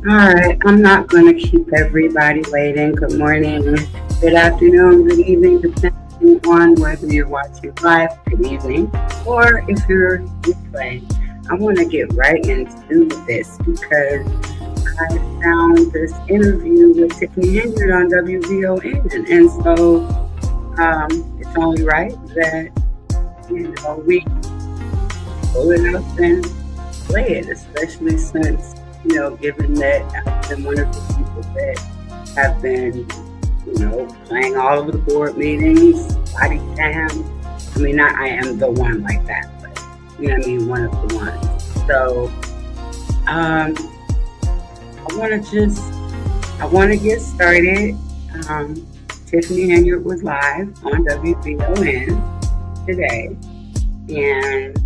All right, I'm not going to keep everybody waiting. Good morning, good afternoon, good evening, depending on whether you're watching live, good evening, or if you're replaying. I want to get right into this because I found this interview with Tiffany Henyard on wvon, and so it's only right that we pull it up and play it, especially since, given that I've been one of the people that have been, playing all over the board meetings, body cam. I mean, not I am the one like that, but you know what I mean, one of the ones. So, um, I want to get started. Um, Tiffany Henyard was live on wvon today, and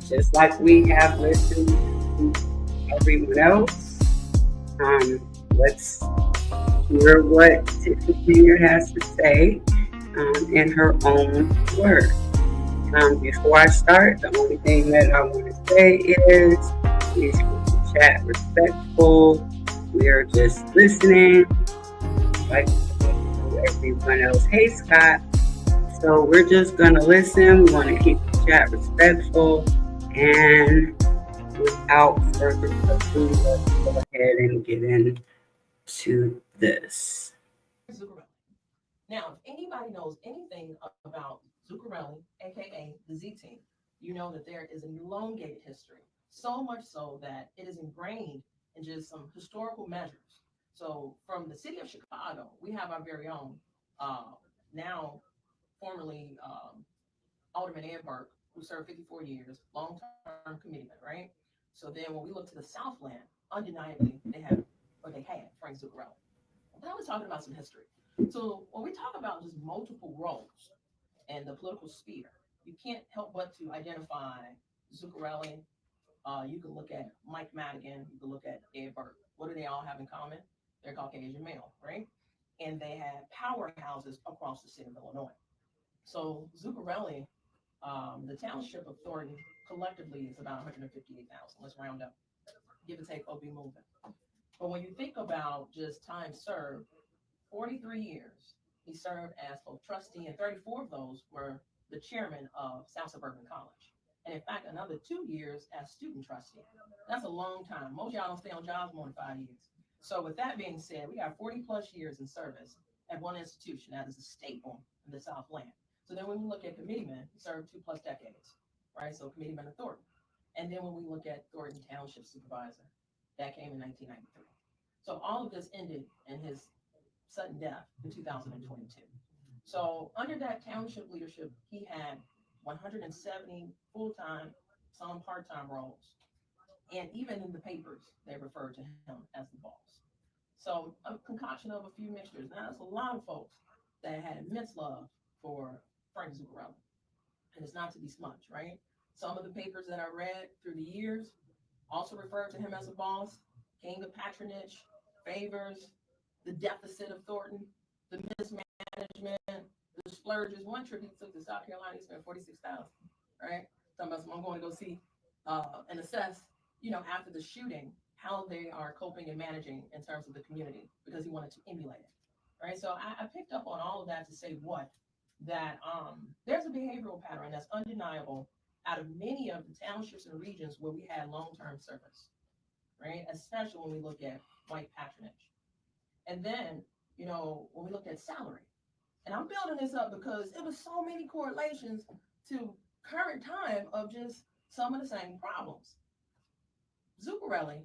just like we have listened to everyone else, let's hear what Tiffany Henyard has to say in her own words. Before I start, the only thing that I want to say is please keep the chat respectful. We are just listening, like everyone else. Hey, Scott. So we're just going to listen. We want to keep the chat respectful. And without further ado, let's go ahead and get into this. Zuccarelli. Now, if anybody knows anything about Zuccarelli, aka the Z Team, you know that there is an elongated history. So much so that it is ingrained in just some historical measures. So, from the city of Chicago, we have our very own, uh, now formerly Alderman Ed Burke, who served 54 years, long-term commitment, right? So then when we look to the Southland, undeniably they had Frank Zuccarelli. But I was talking about some history. So when we talk about just multiple roles and the political sphere, you can't help but to identify Zuccarelli. You can look at Mike Madigan. You can look at Ed Burke. What do they all have in common? They're Caucasian male, right? And they had powerhouses across the state of Illinois. So Zuccarelli, the township of Thornton, collectively is about 158,000. Let's round up, give or take, OB moving. But when you think about just time served, 43 years. He served as both trustee, and 34 of those were the chairman of South Suburban College. And in fact, another 2 years as student trustee. That's a long time. Most of y'all don't stay on jobs more than 5 years. So, with that being said, we got 40 plus years in service at one institution that is a staple in the Southland. So, then when we look at committeemen, he served 2 plus decades, right? So, committeeman of Thornton. And then when we look at Thornton Township Supervisor, that came in 1993. So, all of this ended in his sudden death in 2022. So under that township leadership, he had 170 full-time, some part-time roles. And even in the papers, they referred to him as the boss. So a concoction of a few mixtures. Now, there's a lot of folks that had immense love for Frank Zuccarello. And it's not to be smudged, right? Some of the papers that I read through the years also referred to him as a boss, king of patronage, favors, the deficit of Thornton, the mismanagement, the splurges. One trip he took to South Carolina, he spent 46,000, right? Talking about some, I'm going to go see and assess, after the shooting, how they are coping and managing in terms of the community because he wanted to emulate it, right? So I picked up on all of that to say what that there's a behavioral pattern that's undeniable out of many of the townships and regions where we had long-term service, right? Especially when we look at white patronage. And then, when we look at salary, and I'm building this up because it was so many correlations to current time of just some of the same problems. Zuccarelli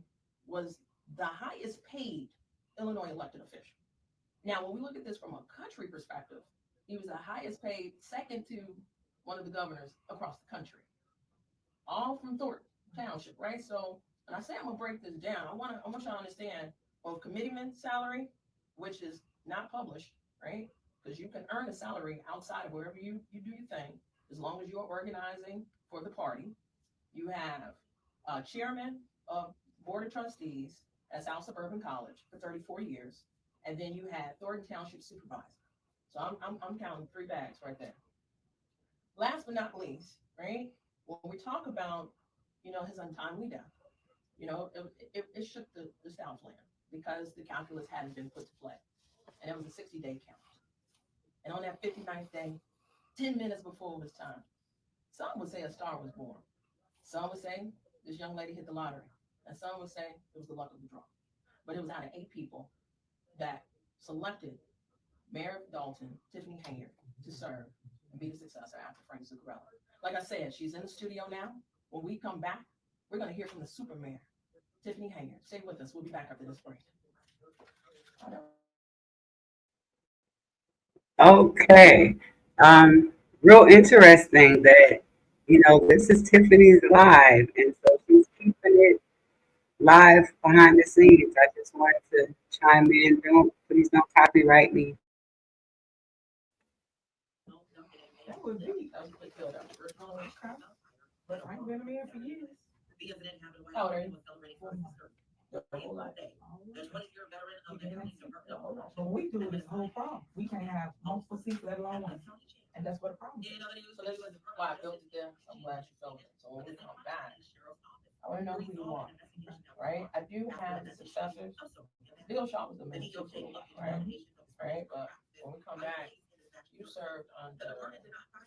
was the highest paid Illinois elected official. Now, when we look at this from a country perspective, he was the highest paid, second to one of the governors across the country, all from Thornton Township, right? So, when I say I'm gonna break this down, I want y'all to understand both committeeman salary, which is not published, right? Because you can earn a salary outside of wherever you do your thing, as long as you're organizing for the party. You have chairman of board of trustees at South Suburban College for 34 years, and then you had Thornton Township supervisor. So I'm counting 3 bags right there. Last but not least, right? When we talk about his untimely death, You know, it shook the Southland because the calculus hadn't been put to play. And it was a 60-day count. And on that 59th day, 10 minutes before it was time, some would say a star was born. Some would say this young lady hit the lottery. And some would say it was the luck of the draw. But it was out of 8 people that selected Mayor of Dolton, Tiffany Henyard, to serve and be the successor after Frank Zuccarello. Like I said, she's in the studio now. When we come back, we're going to hear from the super mayor, Tiffany Henyard. Stay with us. We'll be back after this break. Okay. Real interesting that, this is Tiffany's live, and so she's keeping it live behind the scenes. I just wanted to chime in. Please don't copyright me. That was me. That was quick build up. But I've been a man for years. How old are you? The whole life. When we do this whole problem, we can't have multiple seats, let alone one. And that's what the problem is. So this is why I built it there. I'm glad you felt it. So when we come back, I want to know who you are, right? I do have the successors. Bill Shaw was the main right? Right? But when we come back, you served under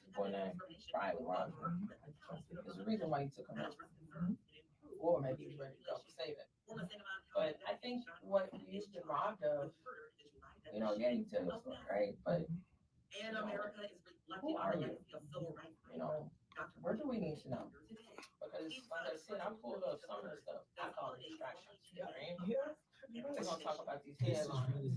before that, Riley Robinson. There's a reason why you took him out. Or maybe he was ready to go to save it. But I think what you've been robbed of, yeah, you tell the story, right? But who are you? Where do we need to know? Because like I said, I pulled up some of the stuff I call it distractions, right? We're gonna talk about these headlines.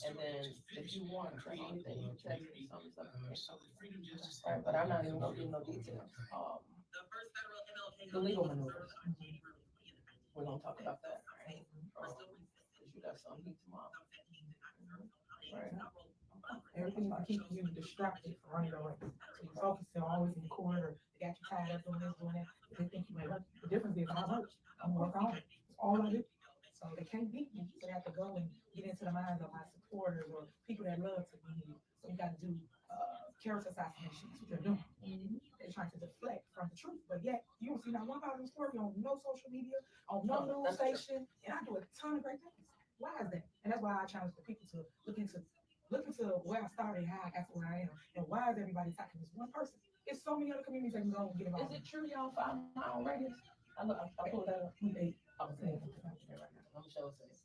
And then if you want anything, you text me some stuff. Right, but I'm not even gonna give no details. The legal maneuvers. We're gonna talk about that, right? Because you got some heat tomorrow. Right. Everything to keep you distracted from running away. So you focus on always in the corner, they got you tied up doing this, doing that. They think you may hurt. The difference is I hurt. I'm gonna work on it. That's all I do. So they can't beat me. So they have to go and get into the minds of my supporters or people that love to be here. So you got to do character assassination. That's what they're doing. They're trying to deflect from the truth. But yet, you don't see not one positive story on no social media, on no news station. And I do a ton of great things. Why is that? And that's why I challenge the people to look into where I started, how I got to where I am, and why is everybody attacking this one person? There's so many other communities that can go and get involved. Is it true y'all 5 mile radius? I pulled that up. I'm saying, I'm sure saying.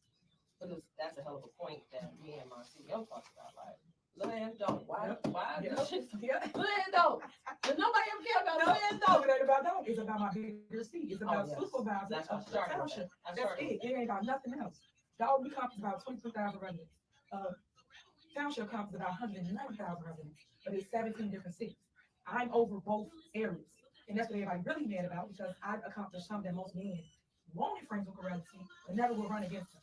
Because that's a hell of a point that me and my CEO talked about. Like, land don't. Why? This shit? Land don't. Does nobody ever care about land don't? It ain't about don't. It's about my bigger seat. It's about supervisor. That's of the township. That's it. It ain't about nothing else. Dalton becomes about 22,000 residents. Township comes about 190,000 residents, but it's 17 different cities. I'm over both areas. And that's what everybody really mad about because I've accomplished something that most men wanted Frank Zuccarello to see, but never will run against him.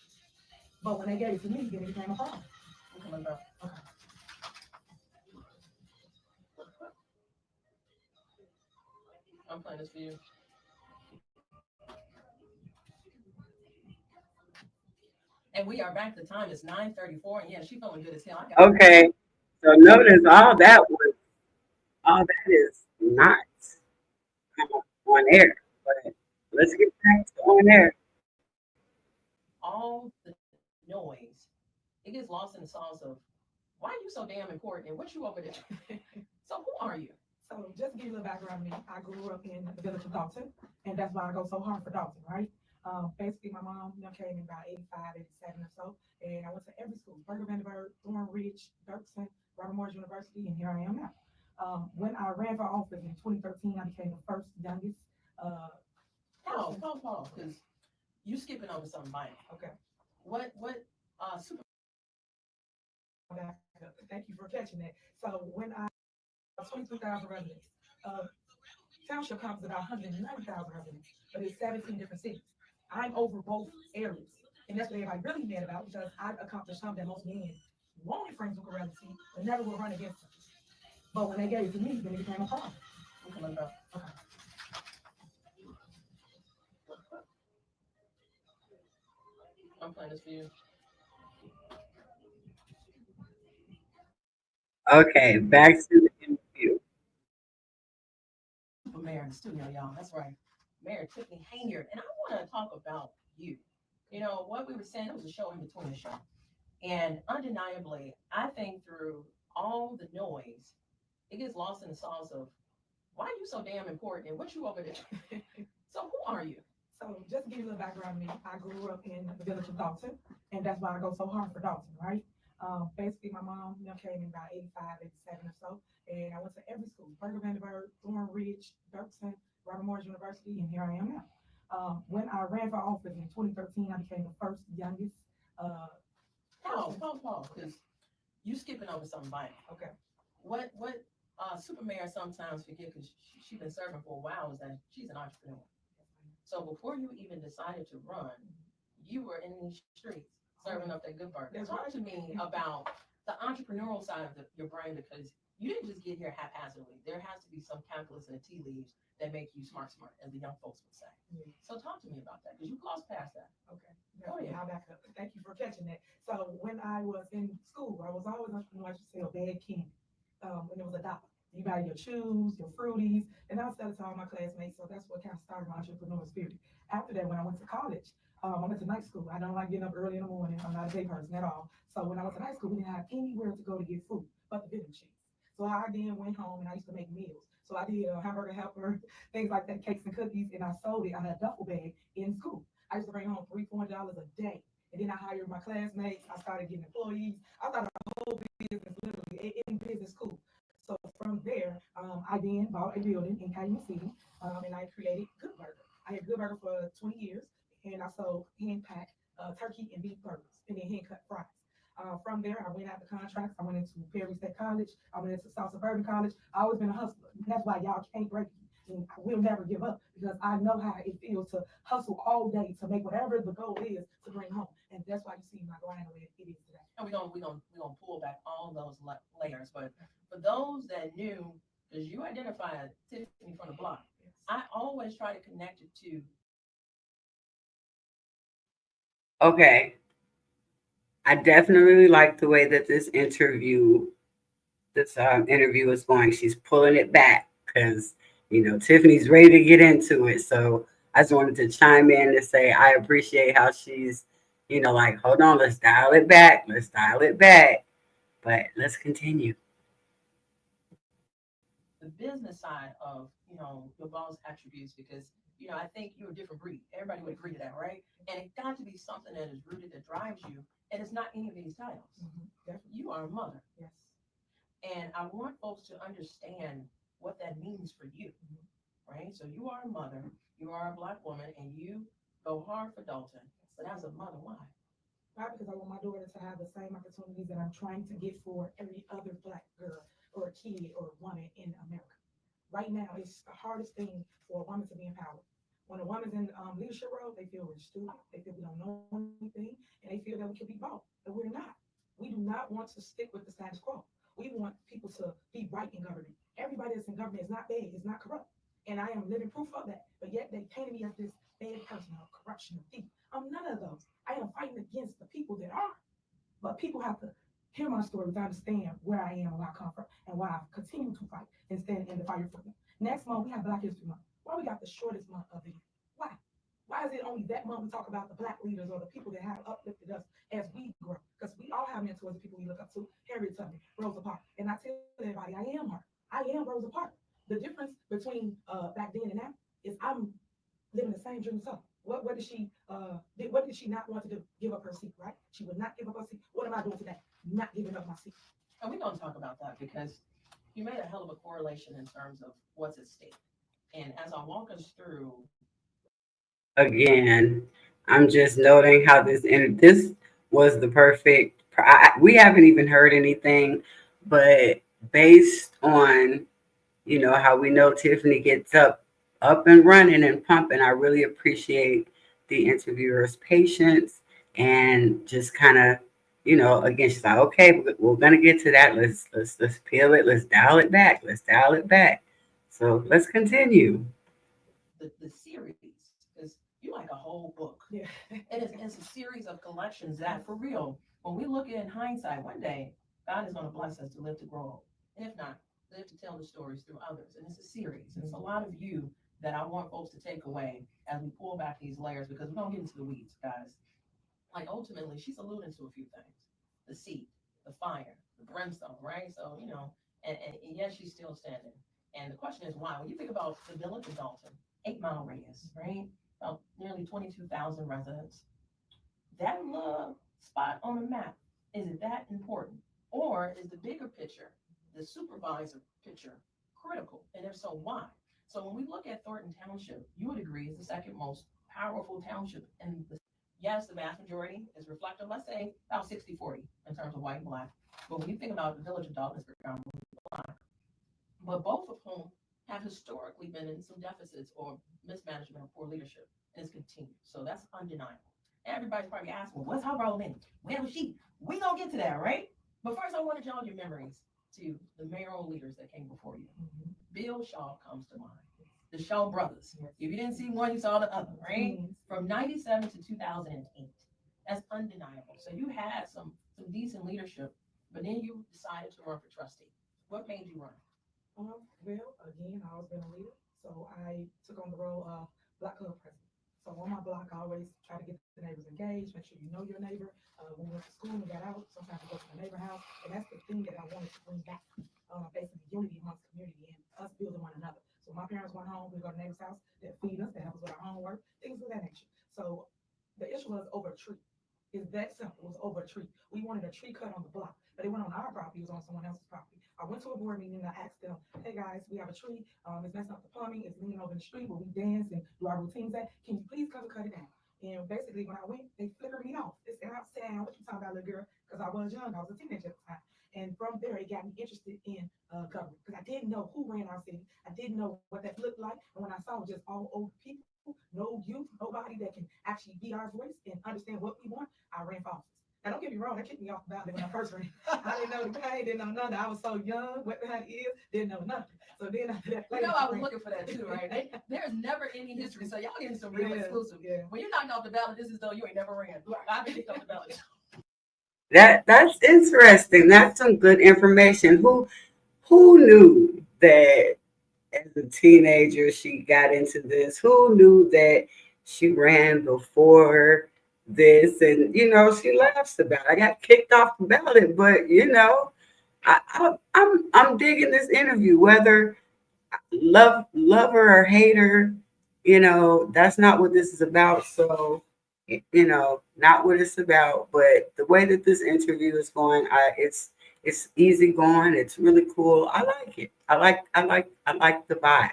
But when they gave it to me, then it became a problem. Okay. I'm playing this for you. And we are back. The time is 9:34, and yeah, she's feeling good as hell. Okay, so notice all that is not on air, but let's get back to on air. All the noise, it gets lost in the songs of why are you so damn important and what you over there? So who are you? So just to give you a little background on me, I grew up in the village of Dolton, and that's why I go so hard for Dolton, right? Basically, my mom came in about 85, 87 or so, and I went to every school, Burger Vandenberg, Thornton Ridge, Dirksen, Robert Morris University, and here I am now. When I ran for office in 2013, I became the first youngest. Pause, because you skipping over something vital. Okay. What super? Thank you for catching that. So when I 22,000 residents, Township comes about 190,000 residents, but it's 17 different cities. I'm over both areas, and that's what everybody really mad about because I've accomplished something that most men wanted Frank Zuccarello to see, but never will run against him. But when they gave it to me, then it became a problem. Okay. I'm playing this for you. Okay, back to the interview. Mayor in the studio, y'all. That's right. Mayor Tiffany Henyard, and I want to talk about you. You know, what we were saying, it was a show in between the show. And undeniably, I think through all the noise, it gets lost in the sauce of why are you so damn important and what you over there? So who are you? So just to give you a little background on me, I grew up in the village of Dolton, and that's why I go so hard for Dolton, right? Basically, my mom, came in about 85, 87 or so, and I went to every school, Burger Vandenberg, Thornton Ridge, Dirksen, Robert Morris University, and here I am now. When I ran for office in 2013, I became the first youngest. Uh, Pause, because you skipping over something vital. okay. What super mayor sometimes forget because she's been serving for a while is that she's an entrepreneur. So before you even decided to run, you were in these streets serving up that good burger. Talk to me about the entrepreneurial side of your brain because you didn't just get here haphazardly. There has to be some calculus in the tea leaves that make you smart, as the young folks would say. So talk to me about that because you crossed past that. Okay. I'll back up. Thank you for catching that. So when I was in school, I was always entrepreneur. I used to sell bad candy when it was $1. You buy your chews, your fruities, and I sell it to all my classmates. So that's what kind of started my entrepreneurial spirit. After that, when I went to college, I went to night school. I don't like getting up early in the morning. I'm not a day person at all. So when I went to night school, we didn't have anywhere to go to get food but the vending machines. So I then went home and I used to make meals. So I did a hamburger helper, things like that, cakes and cookies, and I sold it out of a duffel bag in school. I used to bring home $300, $400 a day. And then I hired my classmates. I started getting employees. I started a whole business literally in business school. So from there, I then bought a building in Calumet City, and I created Good Burger. I had Good Burger for 20 years, and I sold hand packed turkey and beef burgers, and then hand cut fries. From there, I went out to contracts. I went into Perry State College. I went into South Suburban College. I always been a hustler. And that's why y'all can't break me. And I will never give up because I know how it feels to hustle all day to make whatever the goal is to bring home. And that's why you see my grind the way it is today. And we're gonna pull back all those layers. But for those that knew, because you identified Tiffany from the block, Yes. I always try to connect it to. Okay. I definitely like the way that this interview is going. She's pulling it back because Tiffany's ready to get into it. So I just wanted to chime in to say I appreciate how she's, like, hold on, let's dial it back, but let's continue. The business side of your boss attributes because I think you're a different breed. Everybody would agree to that, right? And it got to be something that is rooted that drives you, and it's not any of these titles. You are a mother, Yes. and I want folks to understand what that means for you, right? So you are a mother, you are a Black woman, and you go hard for Dolton. But as a mother, why? Why? Because I want my daughter to have the same opportunities that I'm trying to get for every other Black girl or kid or woman in America. Right now, it's the hardest thing for a woman to be empowered. When a woman's in leadership role, they feel we're stupid, they feel we don't know anything, and they feel that we can be bought, but we're not. We do not want to stick with the status quo. We want people to be right in government. Everybody that's in government is not bad, is not corrupt. And I am living proof of that. But yet they painted me as this bad person of corruption of thief. I'm none of those. I am fighting against the people that are. But people have to hear my story to understand where I am and where I come from and why I continue to fight and stand in the fire for them. Next month, we have Black History Month. Why we got the shortest month of the year? Why? Why is it only that month we talk about the Black leaders or the people that have uplifted us as we grow? Because we all have mentors and people we look up to. Harriet Tubman, Rosa Parks. And I tell everybody, I am her. I am Rosa Parks. The difference between back then and now is I'm living the same dream as her. What did she what did she not want to do? Give up her seat, right? She would not give up her seat. What am I doing today? Not giving up my seat. And we're going to talk about that because you made a hell of a correlation in terms of what's at stake. And as I walk us through, Again, I'm just noting how this was the perfect. We haven't even heard anything, but based on how we know Tiffany gets up and running and pumping. I really appreciate the interviewer's patience and just kind of, again, she's like, okay, we're gonna get to that. Let's peel it. Let's dial it back. Let's dial it back. So let's continue. the series, because you like a whole book. Yeah. It's a series of collections that, for real, when we look in hindsight, one day, God is going to bless us to live to grow old. And if not, live to tell the stories through others. And it's a series. And it's a lot of you that I want folks to take away as we pull back these layers, because we're gonna get into the weeds, guys. Like ultimately, she's alluding to a few things: the seed, the fire, the brimstone, right? So and yes, she's still standing. And the question is why? When you think about the village of Dolton, 8 mile radius, right? About nearly 22,000 residents. That little spot on the map, is it that important? Or is the bigger picture, the supervisor picture, critical? And if so, why? So when we look at Thornton Township, you would agree is the second most powerful township in the, yes, the vast majority is reflective, let's say about 60-40 in terms of white and black. But when you think about the village of Dolton, it's predominantly black. But both of whom have historically been in some deficits or mismanagement or poor leadership, and it's continued. So that's undeniable. Everybody's probably asking, well, what's her role in it? Where was she? We gonna get to that, right? But first, I want to jog your memories to the mayoral leaders that came before you. Bill Shaw comes to mind. The Shaw brothers. If you didn't see one, you saw the other, right? From 97 to 2008. That's undeniable. So you had some decent leadership, but then you decided to run for trustee. What made you run? Well, again, I always been a leader, so I took on the role of Black Club president. So on my block, I always try to get the neighbors engaged, make sure you know your neighbor. When we went to school and got out, sometimes we go to the neighbor house, and that's the thing that I wanted to bring back, basically unity amongst the community and us building one another. So my parents went home, we go to the neighbor's house, they feed us, they help us with our homework, things of that nature. So the issue was over a tree. It's that simple. It was over a tree. We wanted a tree cut on the block, but it went on our property. It was on someone else's property. I went to a board meeting and I asked them, hey guys, we have a tree. It's messing up the plumbing. It's leaning over the street where we dance and do our routines at. Can you please come and cut it down? And basically, when I went, they flickered me off. They said, I'm sad. What you talking about, little girl? Because I was young. I was a teenager at the time. And from there, it got me interested in government because I didn't know who ran our city. I didn't know what that looked like. And when I saw just all old people, no youth, nobody that can actually be our voice and understand what we want, I ran for office. Now, don't get me wrong, that kicked me off the ballot when I first ran. I didn't know the pain, didn't know nothing. I was so young, what the heck is, didn't know nothing. So then after that, You know, I was looking for that too, right? There's never any history, so y'all getting some real exclusive. Yeah. When you knocked off the ballot, this is though you ain't never ran. I've been kicked off the ballot. That's interesting. That's some good information. Who knew that as a teenager she got into this? Who knew that she ran before this? And she laughs about it. I got kicked off the ballot, but I'm digging this interview. Whether love her or hate her, that's not what this is about. So, not what it's about. But the way that this interview is going, it's easy going. It's really cool. I like it. I like the vibe.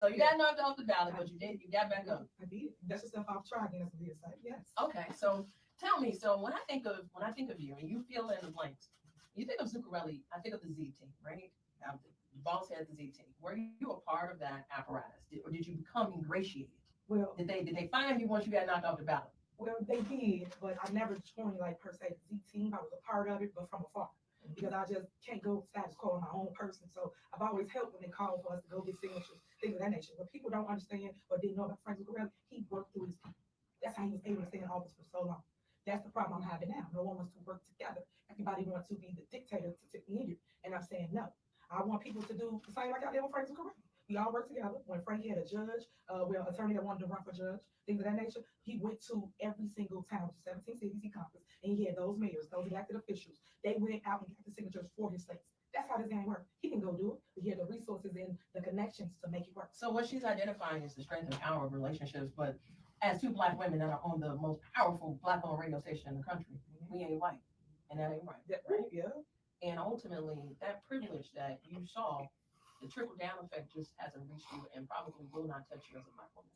So you got knocked off the ballot, but you got back up. I did. That's the stuff I've tried against the side. Yes. Okay, so tell me. So when I think of you, and you fill in the blanks, you think of Zuccarelli. I think of the Z team, right? Now, the boss had the Z team. Were you a part of that apparatus, or did you become ingratiated? Well, did they find you once you got knocked off the ballot? Well, they did, but I never joined like per se the Z team. I was a part of it, but from afar. Because I just can't go status quo on my own person. So I've always helped when they call for us to go get signatures, things of that nature. But people don't understand or didn't know about Frank Zuccarelli, he worked through his people. That's how he was able to stay in office for so long. That's the problem I'm having now. No one wants to work together. Everybody wants to be the dictator to Tiffany Henyard. And I'm saying no. I want people to do the same like I did with Frank Zuccarelli. We all worked together. When Frank had a judge, attorney that wanted to run for judge, things of that nature, he went to every single town, 17 cities he conquered, and he had those mayors, those elected officials. They went out and got the signatures for his states. That's how this game works. He can go do it, but he had the resources and the connections to make it work. So what she's identifying is the strength and power of relationships, but as two Black women that are on the most powerful Black-owned radio station in the country, we ain't white, and that ain't right. Right? Yeah. And ultimately, that privilege that you saw, the trickle-down effect just hasn't reached you and probably will not touch you as a Black woman.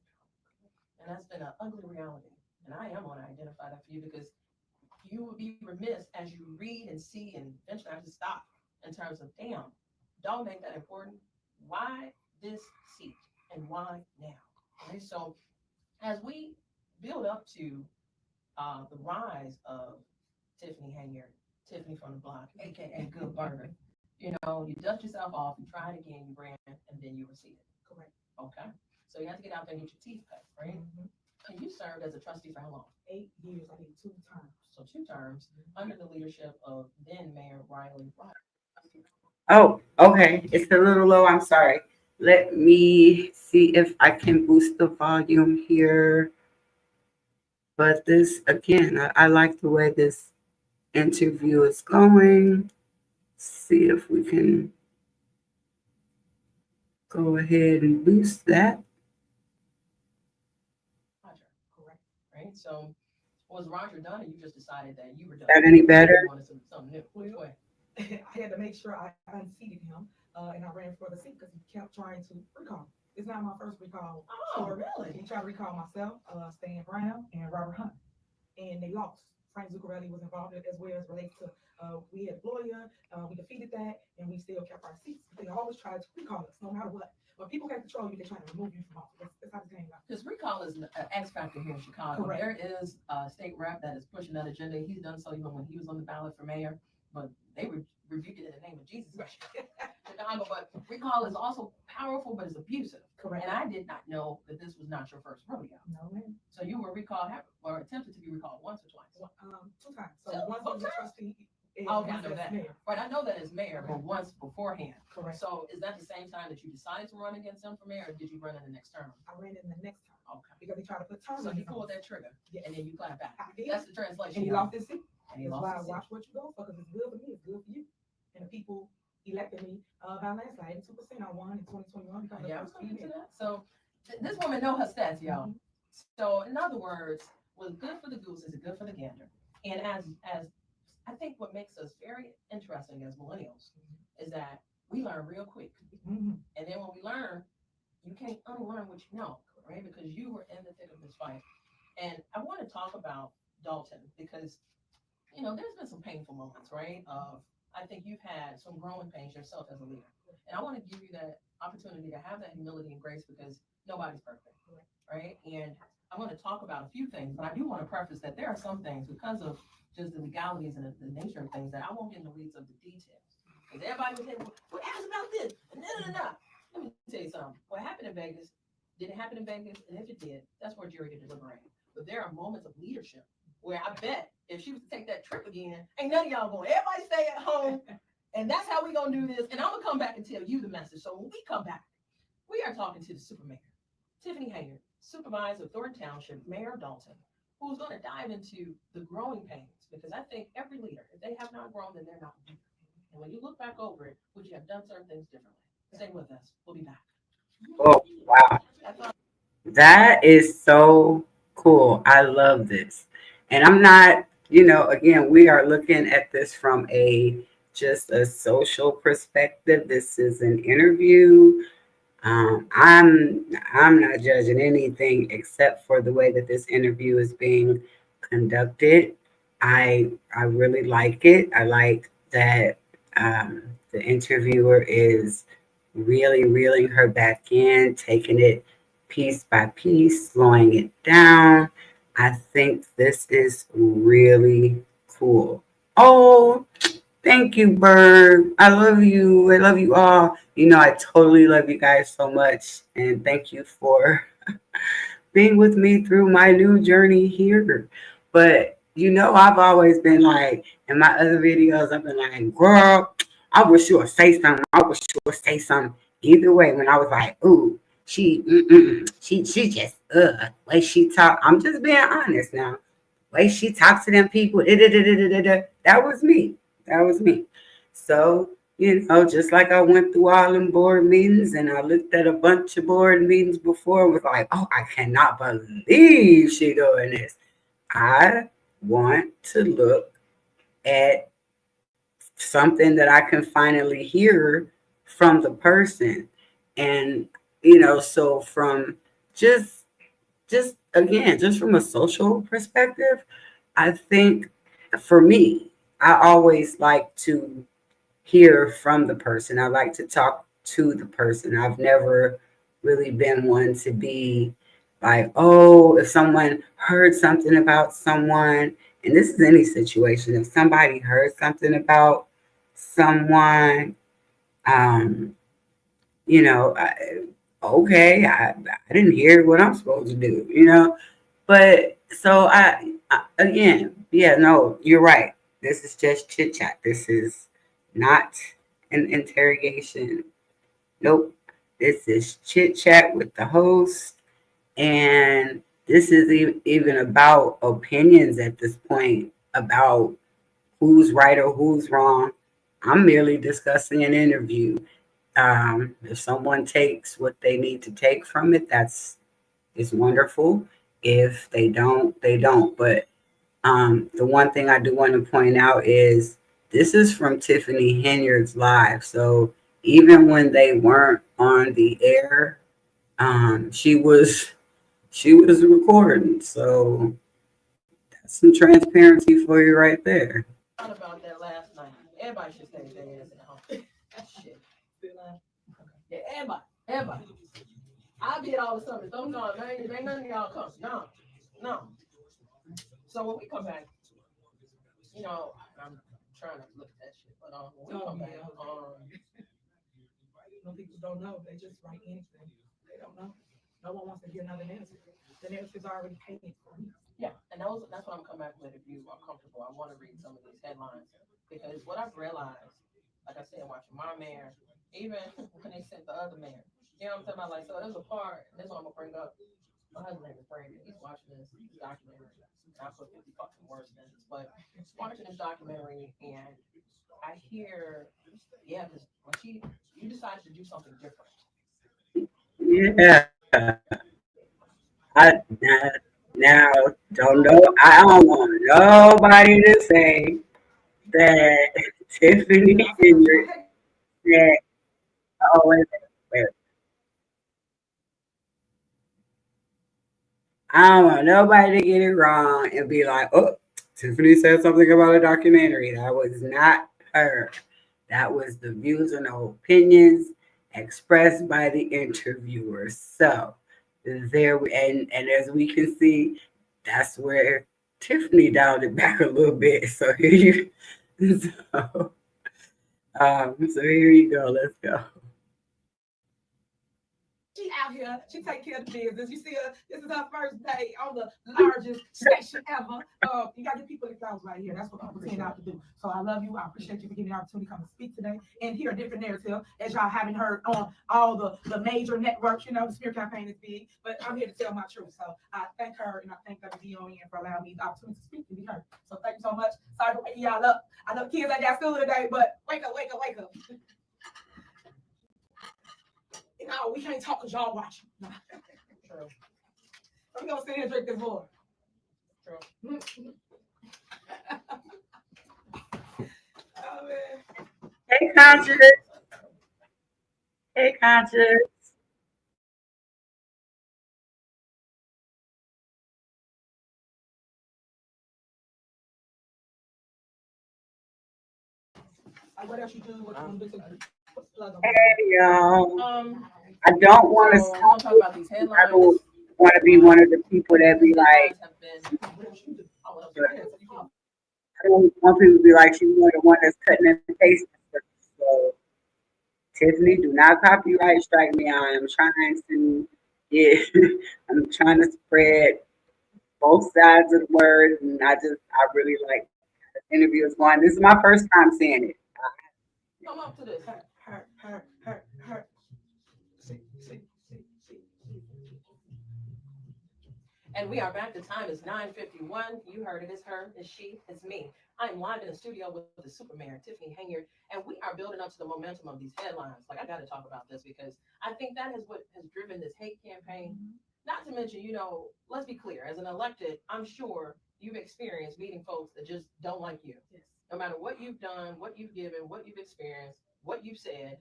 And that's been an ugly reality. And I am going to identify that for you because you would be remiss as you read and see, and eventually I just stop in terms of, damn, don't make that important. Why this seat and why now? Okay, so as we build up to the rise of Tiffany Henyard, Tiffany from the block, aka Good Burger, you dust yourself off, you try it again, you ran, and then you were seated. Correct. Okay. So you have to get out there and get your teeth cut, right? Mm-hmm. And you served as a trustee for how long? 8 years. I did 2 terms. So 2 terms under the leadership of then Mayor Riley. Oh, okay. It's a little low. I'm sorry. Let me see if I can boost the volume here. But this, again, I like the way this interview is going. See if we can go ahead and boost that. Roger, correct, right? So was Roger done, or you just decided that you were done? That any better? You wanted something new. Which way? I had to make sure I unseated him, and I ran for the seat because he kept trying to recall. It's not my first recall. Oh, really? He tried to recall myself, Stan Brown, and Robert Hunt, and they lost. Frank Zuccarelli was involved as well as related to we had a lawyer, we defeated that, and we still kept our seats. They always tried to recall us, no matter what. But people can't control you; they're trying to remove you from office. That's how the game goes. Because recall is an X factor here in Chicago. Correct. There is a state rep that is pushing that agenda. He's done so even when he was on the ballot for mayor, but they rebuked it in the name of Jesus. Chicago, but recall is also powerful, but it's abusive. Correct. And I did not know that this was not your first rodeo. No, man. So you were recalled or attempted to be recalled once or twice. 2 times. So So, once as a trustee. And Okay, I once know as that. mayor. Right, I know that as mayor, but once beforehand. Correct. So is that the same time that you decided to run against him for mayor, or did you run in the next term? I ran in the next time Okay. because they tried to put time So on he me. pulled that trigger, Yeah. and then you clapped back. I did. That's the translation. And he lost his seat. And he That's lost why I his seat. watch what you go for because it's good for me. It's good for you. And the people elected me by landslide. 82% I won in 2021. Because Yeah, I of was the going to get to female. that. So this woman know her stats, y'all. So in other words, what's good for the goose is good for the gander. And as I think what makes us very interesting as millennials is that we learn real quick. Mhm. And then when we learn, you can't unlearn what you know, right? Because you were in the thick of this fight. And I want to talk about Dolton because, there's been some painful moments, right? I think you've had some growing pains yourself as a leader. And I want to give you that opportunity to have that humility and grace because nobody's perfect, right? And I want to talk about a few things, but I do want to preface that there are some things because of just the legalities and the nature of things that I won't get in the weeds of the details. Because everybody would say, well, what happens about this? And Let me tell you something. What happened in Vegas, did it happen in Vegas? And if it did, that's for a jury to deliberate. But there are moments of leadership where I bet if she was to take that trip again, ain't none of y'all going, everybody stay at home. And that's how we going to do this. And I'm going to come back and tell you the message. So when we come back, we are talking to the super mayor, Tiffany Henyard, Supervisor of Thornton Township, Mayor of Dolton, who's going to dive into the growing pains. Because I think every leader, if they have not grown, then they're not leader. And when you look back over it, would you have done certain things differently? Stay with us. We'll be back. Oh, wow. That is so cool. I love this. And I'm not, again, we are looking at this from just a social perspective. This is an interview. I'm not judging anything except for the way that this interview is being conducted. I really like it. I like that the interviewer is really reeling her back in, taking it piece by piece, slowing it down. I think this is really cool. Oh, thank you, Bird. I love you. I love you all. I totally love you guys so much. And thank you for being with me through my new journey here. But, I've always been like, in my other videos, I've been like, girl, I wish you would say something. I wish you would say something. Either way, when I was like, ooh, she just, way she talk. I'm just being honest now. Way she talks to them people, that was me. That was me. So, just like I went through all them board meetings and I looked at a bunch of board meetings before and was like, oh, I cannot believe she doing this. I want to look at something that I can finally hear from the person. And, so from just again, just from a social perspective, I think for me, I always like to hear from the person. I like to talk to the person. I've never really been one to be like, oh, if someone heard something about someone, and this is any situation, if somebody heard something about someone, um, okay, I didn't hear what I'm supposed to do. But so again, yeah, no, you're right. This is just chit chat. This is not an interrogation. Nope. This is chit chat with the host, and this is even about opinions at this point about who's right or who's wrong. I'm merely discussing an interview. If someone takes what they need to take from it, that's is wonderful. If they don't, they don't. But the one thing I do want to point out is this is from Tiffany Henyard's live. So even when they weren't on the air, she was recording. So that's some transparency for you right there. Thought about that last night. Everybody should stay their ass at home. Shit. Yeah, everybody. I did all the summers. Don't know, man. Ain't none of y'all come. No, no. So when we come back, I'm trying to look at that shit, but when we come back, No, people don't know. They just write anything. They don't know. No one wants to hear another narrative. The narrative's already paid for. yeah, and that's what I'm coming back with. If you are comfortable, I want to read some of these headlines because what I've realized, like I said, watching my mayor, even when they sent the other mayor, you know what I'm talking about? Like, so there's a part, and this one I'm gonna bring up. My husband name is Brandon. He's watching this documentary. And I put 50 fucking words in this, but watching this documentary, and I hear, yeah, because when you decided to do something different. Yeah. I now don't know. I don't want nobody to say that Tiffany Henyard said, "Oh, wait. I don't want nobody to get it wrong and be like, oh, Tiffany said something about a documentary. That was not her. That was the views and opinions expressed by the interviewer. So and as we can see, that's where Tiffany dialed it back a little bit. So here you so here you go. Let's go. She out here, she take care of the business. You see her, this is her first day on the largest station ever. You got to get people in flowers right here. That's what I'm pretending out to do. So I love you. I appreciate you for giving me the opportunity to come and speak today and hear a different narrative as y'all haven't heard on all the major networks. You know, the smear campaign is big, but I'm here to tell my truth. So I thank her and I thank wvon for allowing me the opportunity to speak and be heard. So thank you so much. Sorry for waking y'all up. I know kids ain't got school today, but wake up, wake up, wake up. No, we can't talk because y'all watching. No. True. I'm gonna sit here and drink this water. True. Oh man. Hey, Conscious. Hey, Conscious. What else you do? What you do? Plug them. Hey, y'all. Um, I don't want to so we're gonna talk about these I headlines. don't want to be one of the people that be These like, headlines have been. What else you do? Oh, what else Go you ahead. do? I don't want people to be like, she's the one that's cutting and pasting. So, Tiffany, do not copyright strike me. I am trying to get, I'm trying to spread both sides of the word. And I really like the interview is going. This is my first time seeing it. Come up to this. Her. See. And we are back. The time is 9:51. You heard it. It's her, it's she, it's me. I'm live in the studio with the super mayor, Tiffany Henyard, and we are building up to the momentum of these headlines. Like, I got to talk about this because I think that is what has driven this hate campaign. Not to mention, let's be clear, as an elected, I'm sure you've experienced meeting folks that just don't like you. Yes. No matter what you've done, what you've given, what you've experienced, what you've said,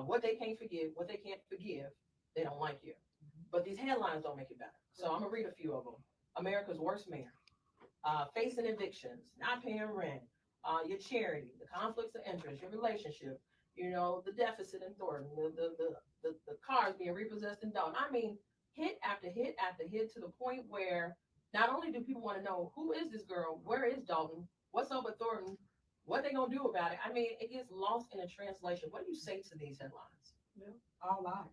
what they can't forgive, what they can't forgive, they don't like you. But these headlines don't make it better. So I'm gonna read a few of them. America's worst mayor, facing evictions, not paying rent, your charity, the conflicts of interest, your relationship, the deficit in Thornton, the cars being repossessed in Dolton. I mean, hit after hit after hit to the point where not only do people want to know who is this girl, where is Dolton, what's up with Thornton, what they gonna do about it. I mean, it gets lost in the translation. What do you say to these headlines? Yeah. All lies.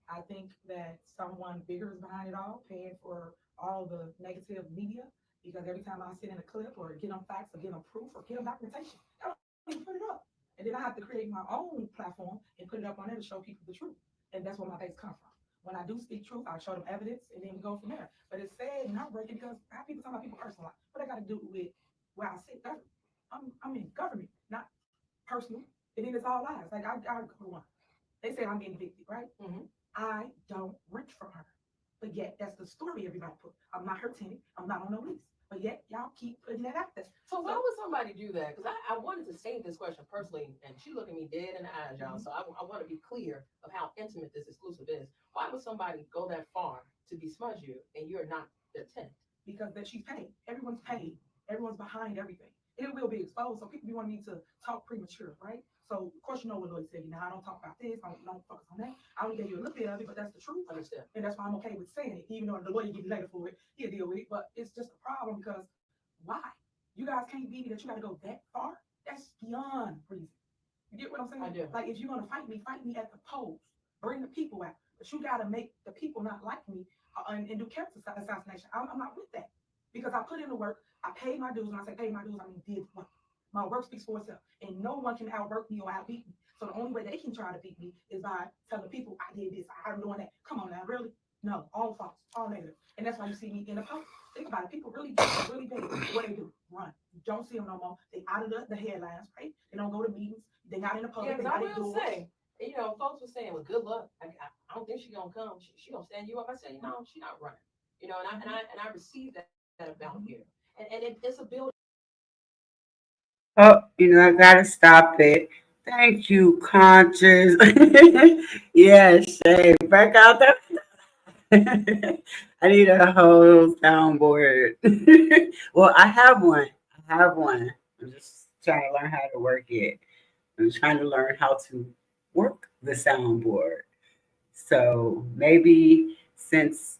I think that someone bigger is behind it all, paying for all the negative media. Because every time I sit in a clip or get on facts or get on proof or get on documentation, I don't even put it up. And then I have to create my own platform and put it up on there to show people the truth. And that's where my base come from. When I do speak truth, I show them evidence, and then we go from there. But it's sad and heartbreaking because I have people talking about people personal life. What I got to do with where I sit? I'm in government, not personal. And then it's all lies. Like I go on. They say I'm getting evicted, right? I don't rent from her. But yet, that's the story everybody put. I'm not her tenant. I'm not on no lease. But yet, y'all keep putting that out there. So why would somebody do that? Because I wanted to state this question personally, and she looked at me dead in the eyes, y'all. So I want to be clear of how intimate this exclusive is. Why would somebody go that far to besmudge you and you're not their tenant? Because that she's paid. Everyone's paid. Everyone's behind everything. It will be exposed. So people be wanting me to talk premature, right? So of course you know what Lloyd said. Now I don't talk about this. I don't focus on that. I only gave you a little bit of it, but that's the truth. Understand? And that's why I'm okay with saying it, even though the lawyer get later for it. He'll deal with it. But it's just a problem because why? You guys can't be that you got to go that far. That's beyond reason. You get what I'm saying? I do. Like if you're gonna fight me at the polls. Bring the people out. But you got to make the people not like me and do character assassination. I'm not with that because I put in the work. I paid my dues. When I say paid my dues, I mean did work. My work speaks for itself, and no one can outwork me or outbeat me. So the only way they can try to beat me is by telling people I did this, I'm doing that. Come on now, really? No, all false, all negative. And that's why you see me in the post. Think about it. People really bad. What they do? Run. You don't see them no more. They out of the headlines, right? They don't go to meetings. They not in the public. Yeah, I will say, folks were saying, well, good luck. I don't think she's gonna come. She gonna stand you up. I said, she's not running. And I received that about you. And it's a building. Oh, I gotta stop it. Thank you, conscious. Yes, Shay, back out there. I need a whole soundboard. Well, I have one. I'm just trying to learn how to work it. I'm trying to learn how to work the soundboard. So maybe since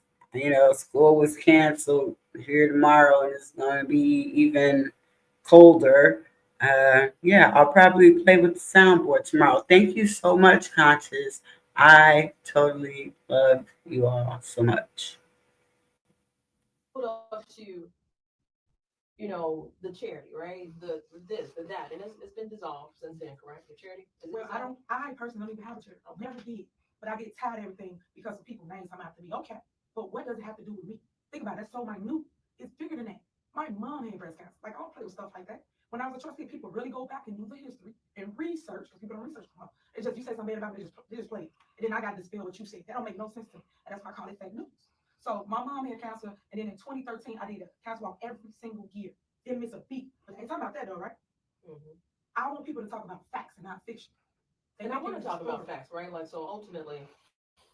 school was canceled here tomorrow and it's going to be even colder, yeah, I'll probably play with the soundboard tomorrow. Thank you so much, Conscious. I totally love you all so much. Up to the charity, right? The this, the that, and it's been dissolved since then, correct? The charity. Well, I personally don't even have a church. I never did. But I get tired of everything because of people's names come out to me. Okay, but what does it have to do with me? Think about it. That's so minute. It's bigger than that. My mom had breast cancer. Like, I don't play with stuff like that. When I was a trustee, people really go back and do the history and research, because people don't research. It's just you say something about me, they just play it. And then I got to dispel what you said. That don't make no sense to me. And that's why I call it fake news. So my mom had cancer, and then in 2013, I did a cancer walk every single year. Didn't miss a beat. But they talking about that though, right? I want people to talk about facts and not fiction. And I want to talk about facts, right? Like, so ultimately,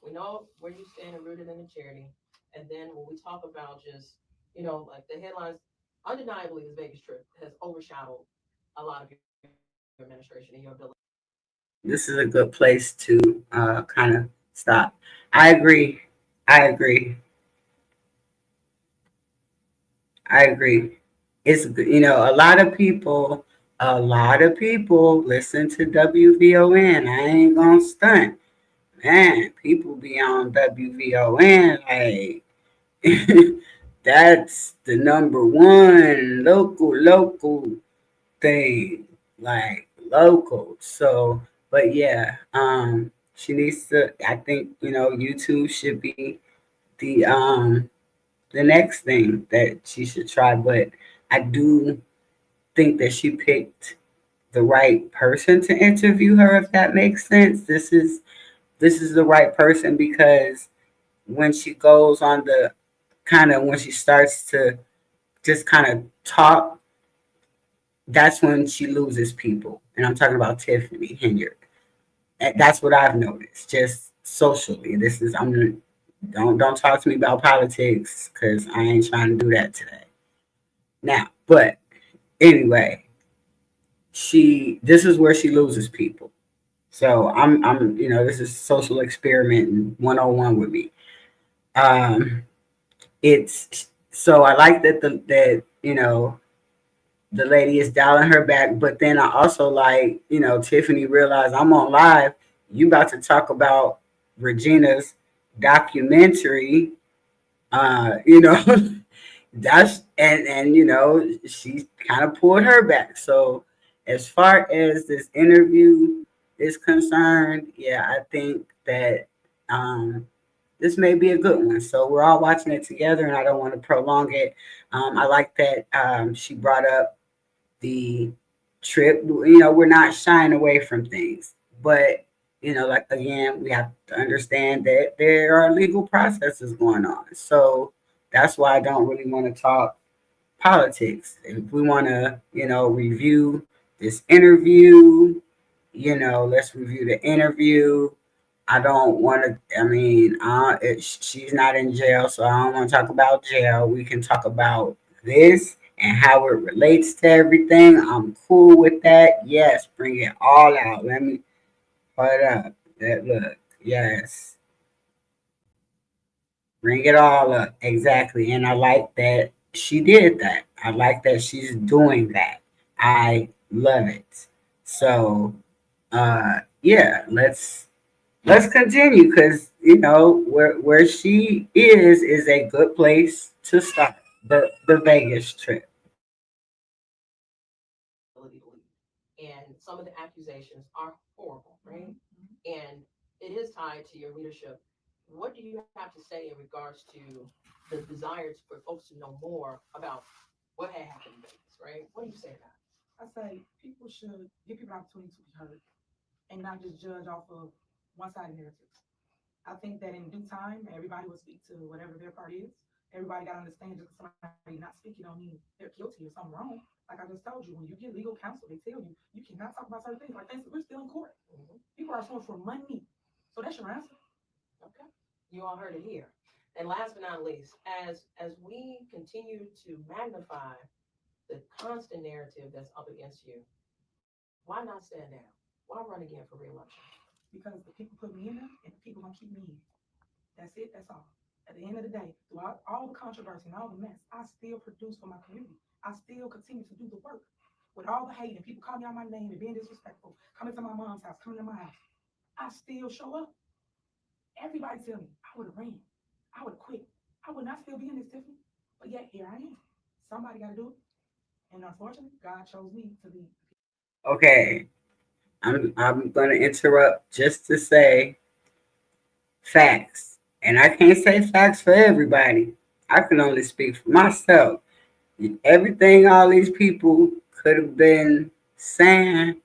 we know where you stand and rooted in the charity. And then when we talk about just, like the headlines, undeniably, this Vegas trip has overshadowed a lot of your administration and your ability. This is a good place to kind of stop. I agree. I agree. It's a lot of people listen to WVON. I ain't gonna stunt. Man, people be on WVON like that's the number one local thing, like local. So, but yeah, she needs to. I think YouTube should be the next thing that she should try. But I do think that she picked the right person to interview her, if that makes sense. This is the right person because when she goes on when she starts to just kind of talk, that's when she loses people. And I'm talking about Tiffany Henyard. And that's what I've noticed, just socially. Don't talk to me about politics because I ain't trying to do that today. Now, but anyway, this is where she loses people. So I'm this is social experiment 101 with me. It's so I like that the lady is dialing her back, but then I also like, Tiffany realized I'm on live. You about to talk about Regina's documentary, that's and she kind of pulled her back. So as far as this interview is concerned, yeah, I think that This may be a good one. So we're all watching it together, and I don't want to prolong it. I like that she brought up the trip. We're not shying away from things, but like again, we have to understand that there are legal processes going on. So that's why I don't really want to talk politics. If we want to, review this interview, let's review the interview. I don't want to. I mean, she's not in jail, so I don't want to talk about jail. We can talk about this and how it relates to everything. I'm cool with that. Yes, bring it all out. Let me hold up. Look, yes, bring it all up. Exactly, and I like that she did that. I like that she's doing that. I love it. So, yeah, let's continue because where she is a good place to start the Vegas trip. ability to lead. And some of the accusations are horrible, right? And it is tied to your leadership. What do you have to say in regards to the desire for folks to know more about what had happened in Vegas, right? What do you say to that? I say people should give people an opportunity to be heard and not just judge off of one-sided narratives. I think that in due time, everybody will speak to whatever their part is. Everybody got to understand just because somebody not speaking don't mean they're guilty or something wrong. Like I just told you, when you get legal counsel, they tell you cannot talk about certain things. Like things we're still in court. People are suing for money. So that's your answer. Okay. You all heard it here. And last but not least, as we continue to magnify the constant narrative that's up against you, why not stand down? Why run again for reelection? Because the people put me in there and the people gonna keep me in. That's it, that's all. At the end of the day, throughout all the controversy and all the mess, I still produce for my community. I still continue to do the work. With all the hate and people calling me out my name and being disrespectful, coming to my mom's house, coming to my house, I still show up. Everybody tell me I would have ran. I would have quit. I would not still be in this, Tiffany. But yet here I am. Somebody got to do it. And unfortunately, God chose me to be. Okay, I'm gonna interrupt just to say facts, and I can't say facts for everybody. I can only speak for myself. Everything all these people could have been saying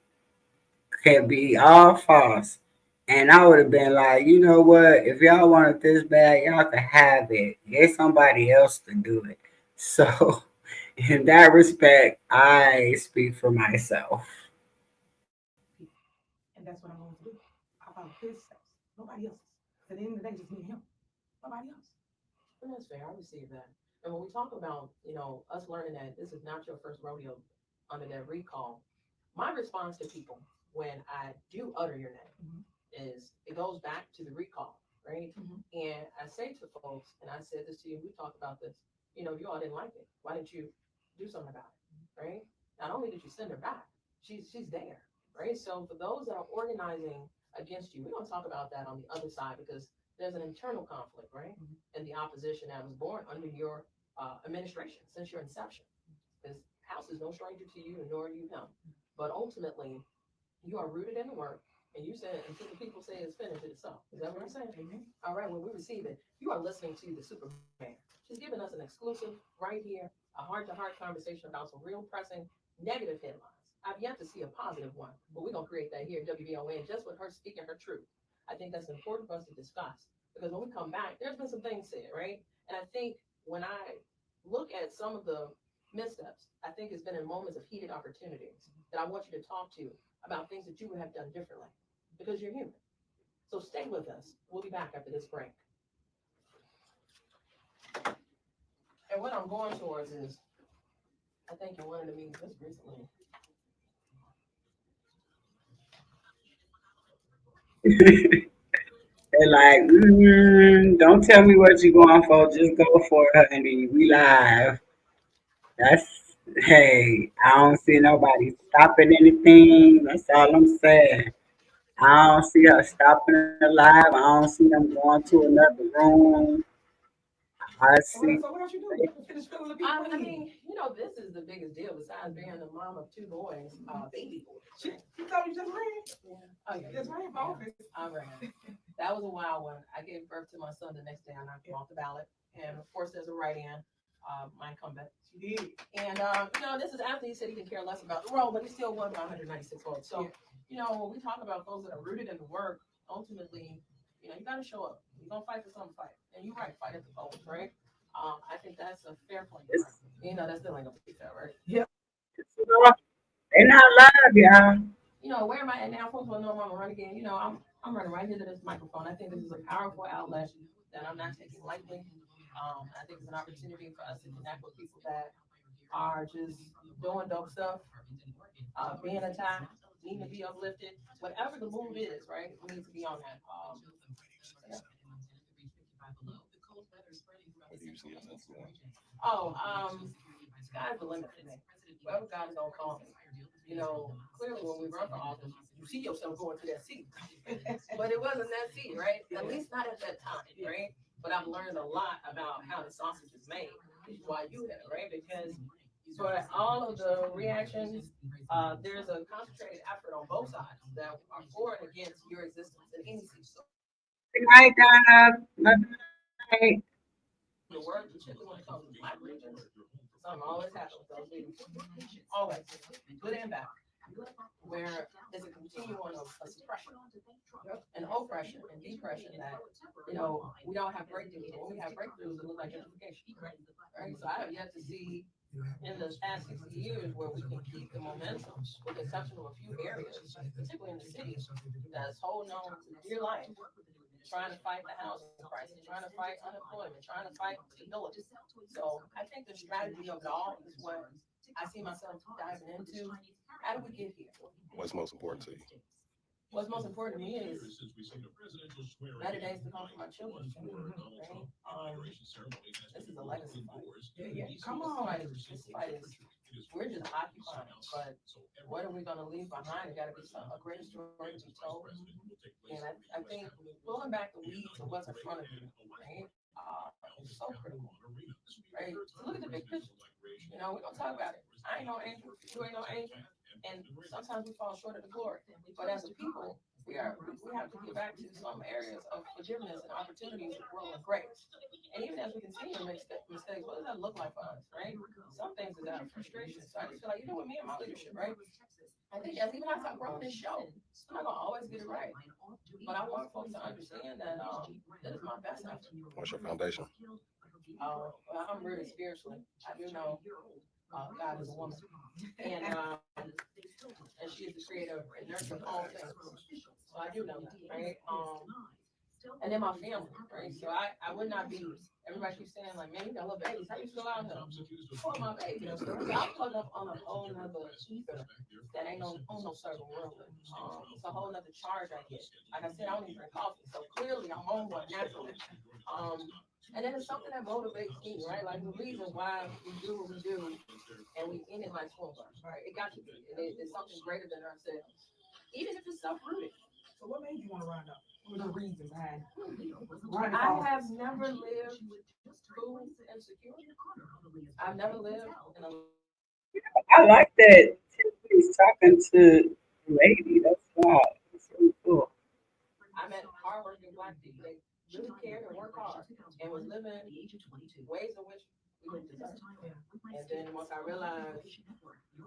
can be all false. And I would have been like, you know what? If y'all want it this bad, y'all can have it. Get somebody else to do it. So, in that respect, I speak for myself. And that's what I'm going to do. I follow his steps, nobody else's. At the end of the day, just me and him. Nobody else. And that's fair. I receive that. And when we talk about, us learning that this is not your first rodeo under that recall, my response to people when I do utter your name is it goes back to the recall, right? And I say to folks, and I said this to you, we talked about this, you all didn't like it. Why didn't you do something about it, right? Not only did you send her back, she's there, right? So for those that are organizing against you, we're going to talk about that on the other side because there's an internal conflict, right? And the opposition that was born under your administration since your inception. Because House is no stranger to you, nor are you him. But ultimately, you are rooted in the work, and you said until the people say it's finished, it's so. Is that what you're saying? Amen. All right, when we receive it, you are listening to the Superman. She's giving us an exclusive right here, a heart-to-heart conversation about some real pressing negative headlines. I've yet to see a positive one, but we're gonna create that here at WVON just with her speaking her truth. I think that's important for us to discuss because when we come back, there's been some things said, right? And I think when I look at some of the missteps, I think it's been in moments of heated opportunities that I want you to talk to about things that you would have done differently because you're human. So stay with us. We'll be back after this break. And what I'm going towards is, I think in one of the meetings just recently, They're like, don't tell me what you're going for. Just go for it, honey. We live. That's, hey, I don't see nobody stopping anything. That's all I'm saying. I don't see her stopping it live. I don't see them going to another room. I see. So what else you do? You finish filling the people I in. mean, this is the biggest deal besides being the mom of two boys, baby boys. She told you just ran. Yeah. Oh, yeah. Just ran for Yeah. office. I ran. That was a wild one. I gave birth to my son the next day. I knocked him off the ballot. And of course, there's a write-in, my incumbent. She did. And, this is after he said he didn't care less about the role, but he still won by 196 votes. So, when we talk about those that are rooted in the work, ultimately, you got to show up. You're going to fight for some fight. And you're right, fight at the polls, right? I think that's a fair point. That still ain't gonna be fair, right? Yeah. They not love, y'all. Where am I at now? Folks will know I'm gonna run again. I'm running right here to this microphone. I think this is a powerful outlet that I'm not taking lightly. I think it's an opportunity for us to connect with people that are just doing dope stuff, being attacked, needing to be uplifted, whatever the move is, right? We need to be on that. Yeah. Sky's the limit today. Whoever God is gonna call me. Clearly when we run for office, you see yourself going to that seat. But it wasn't that seat, right? At least not at that time, right? But I've learned a lot about how the sausage is made, which is why you have it, right? Because for all of the reactions, there's a concentrated effort on both sides that are for and against your existence in any seat. So Good night, Donna. Good night. the word particularly when it comes to black regions, something always happens with those leaders. Always, good and bad. Where there's a continuum of suppression and oppression and depression that we don't have breakthroughs. When we have breakthroughs, it looks like gentrification. Right? So I have yet to see in the past 60 years where we can keep the momentum, with the exception of a few areas, particularly in the city, that's holding on to dear life, trying to fight the housing crisis, trying to fight unemployment, trying to fight stability. So I think the strategy of it all is what I see myself diving into. How do we get here? What's most important to you? What's most important to me is better days to come for my children. Right? This is a legacy fight. Come on, this fight is we're just occupying, but what are we going to leave behind? It got to be a great story to be told. And I think pulling back the weeds of what's in front of you, right, is so critical. Right? So look at the big picture. We don't talk about it. I ain't no angel. You ain't no angel. And sometimes we fall short of the glory. But as a people, we have to get back to some areas of forgiveness and opportunities to grow and grace. And even as we continue to make mistakes, what does that look like for us, right? Some things is out of frustration. So I just feel like, with me and my leadership, right? I think even as I grow in this show, I'm not gonna always get it right. But I want folks to understand that this is my best effort. What's your foundation? Well, I'm rooted spiritually. I do know God is a woman. And she is the creator and nurturer of all things. So I do know that, right? And then my family, right? So I would not be, everybody keeps saying, like, man, you got little babies. How you feel out here? For my baby. So I'm plugged up on a whole nother ether that ain't on no certain world. It's a whole nother charge I get. Like I said, I don't even drink coffee. So clearly I'm on one naturally. And then it's something that motivates me, right? Like the reason why we do what we do and we end it like school bus, right? It got to be. It's something greater than ourselves. Even if it's self-rooted. So what made you want to run up? What was the reason behind I have never lived cool and secure. I've never lived in a I like that Tiffany's talking to the lady. That's wow. That's really cool. I met hardworking black people. They really cared and worked hard and was living ways in which we didn't deserve. And then once I realized,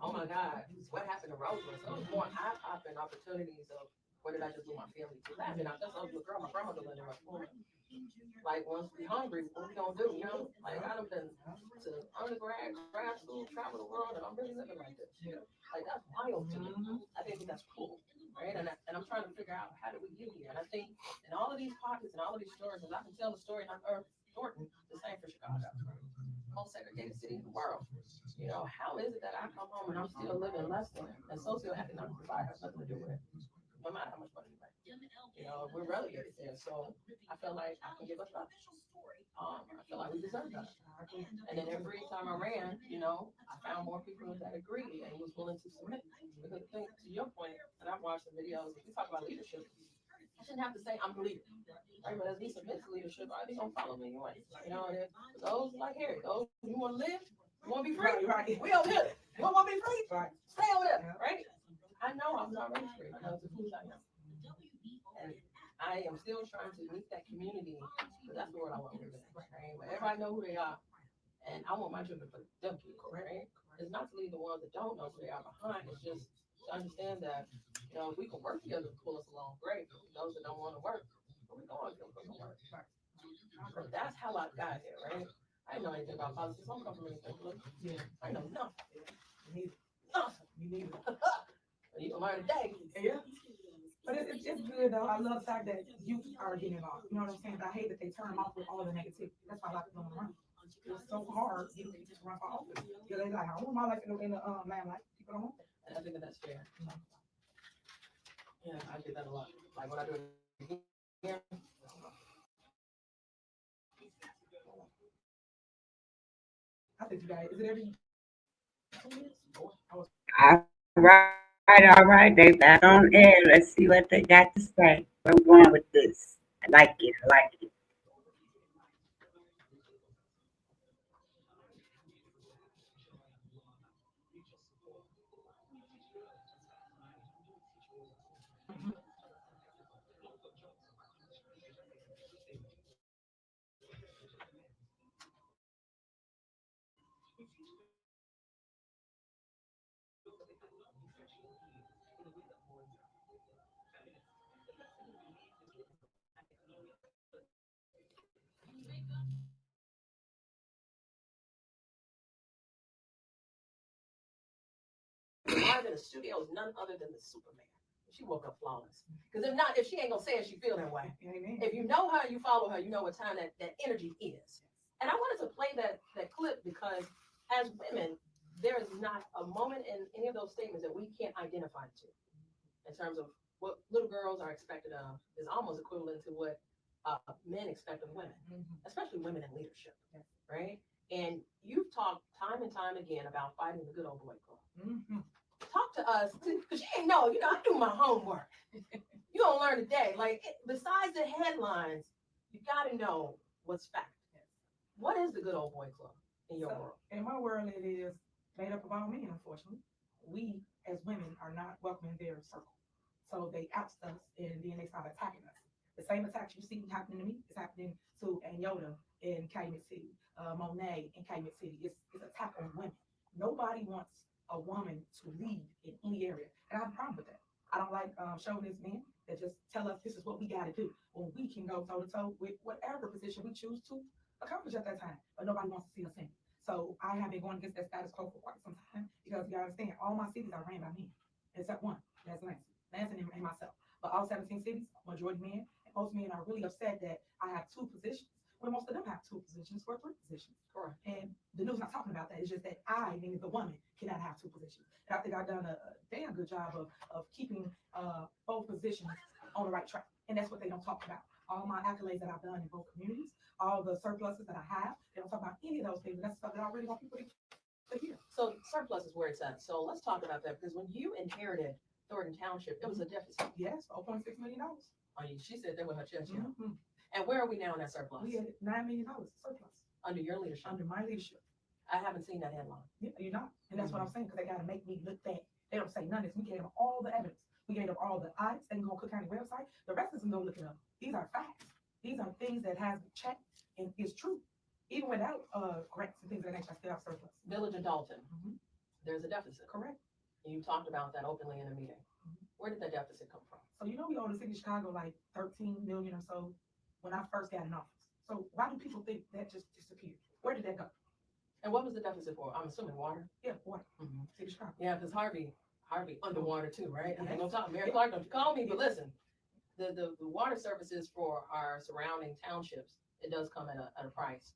oh my God, what happened to Roseland? So it was more eye-popping opportunities of what did I just do my family to laugh? And I just was a girl, my grandmother lived in my school. Like once we hungry, what we gonna do? Like I done been to undergrad, grad school, travel the world, and I'm really living like this. Like that's wild to me. I think that's cool, right? And I'm trying to figure out how did we get here. And I think in all of these pockets and all of these stories, and I can tell the story on Earth, Thornton, the same for Chicago, most segregated city in the world. How is it that I come home and I'm still living less than and socioeconomic divide has nothing to do with it? No matter how much money you make. We're relegated there. So I feel like I can give us better. I feel like we deserve better. And then every time I ran, I found more people that agreed and was willing to submit. Because the thing, to your point, and I've watched the videos, if we talk about leadership, I shouldn't have to say I'm the leader. Right? But as we submit to leadership, are they gonna follow me anyway? And those like Harry, those you wanna live, you wanna be free, right. We over here. You don't wanna be free? Right. Stay over there, right? I know I'm not already free. I know it's a food I know. And I I am still trying to meet that community, because that's the word I want to live in, right? Where everybody know who they are, and I want my children to put them kids, right? It's not to leave the ones that don't know who they are behind. It's just to understand that, you know, if we can work together to pull us along, great. But those that don't want to work, we don't want to put them to work. So that's how I got here, right? I didn't know anything about politics. I'm coming from anything. Yeah. I know nothing. You need it. Nothing. You need it. You can learn today. Yeah. But it's good though. I love the fact that youth are getting involved. You know what I'm saying? But I hate that they turn them off with all the negativity. That's why a lot of people don't run. It's so hard getting people to run for office. Yeah, they like, I want my life in the limelight. People don't want that. And I think that that's fair. Yeah, I do that a lot. Like when I do it here. I think you guys, is it every 2 years? All right. They back on air. Let's see what they got to say. Where we going with this? I like it. I like it. Live in the studio is none other than the Superman. She woke up flawless. Because if she ain't gonna say it, she feel that way. Amen. If you know her, you follow her, you know what time that energy is. And I wanted to play that clip because as women, there is not a moment in any of those statements that we can't identify to in terms of what little girls are expected of is almost equivalent to what men expect of women, especially women in leadership, right? And you've talked time and time again about fighting the good old boy club. Talk to us, because she ain't know, I do my homework. You gonna learn today. Like, besides the headlines, you gotta know what's fact. What is the good old boy club in your world? In my world, it is made up of all men, unfortunately. We, as women, are not welcome in their circle. So they oust us, and then they start attacking us. The same attacks you see happening to me is happening to Anyota in Calumet City, Monet in Calumet City. It's attack on women. Nobody wants a woman to lead in any area. And I have a problem with that. I don't like chauvinist men that just tell us this is what we got to do when we can go toe to toe with whatever position we choose to accomplish at that time. But nobody wants to see us in. So I have been going against that status quo for quite some time because you understand, all my cities are ran by men, except one, that's Lansing and myself. But all 17 cities, majority men, and most men are really upset that I have two positions, when most of them have two positions or three positions. Correct. And the news not talking about that. It's just that I, meaning the woman, cannot have two positions. And I think I've done a damn good job of keeping both positions on the right track. And that's what they don't talk about. All my accolades that I've done in both communities, all the surpluses that I have, they don't talk about any of those things. And that's stuff that I really want people to hear. So surplus is where it's at. So let's talk about that, because when you inherited Thornton Township, it was a deficit. Yes, $0.6 million. She said that with her chest. And where are we now in that surplus? We had $9 million surplus. Under your leadership? Under my leadership. I haven't seen that headline. Yeah, you're not. And that's what I'm saying, because they got to make me look bad. They don't say none of this. We gave them all the evidence. We gave them all the audits. They can go on Cook County website. The rest of them go look it up. These are facts. These are things that has been checked and is true. Even without grants and things of that nature, I still have surplus. Village of Dolton, there's a deficit. Correct. And you talked about that openly in a meeting. Where did that deficit come from? So we owe the city of Chicago like 13 million or so when I first got in office. So why do people think that just disappeared? Where did that go? And what was the deficit for? I'm assuming water. Yeah, water. City of Chicago. Yeah, because Harvey underwater too, right? I ain't gonna talk. Mary Clark, don't you call me? But listen, the water services for our surrounding townships, it does come at a price.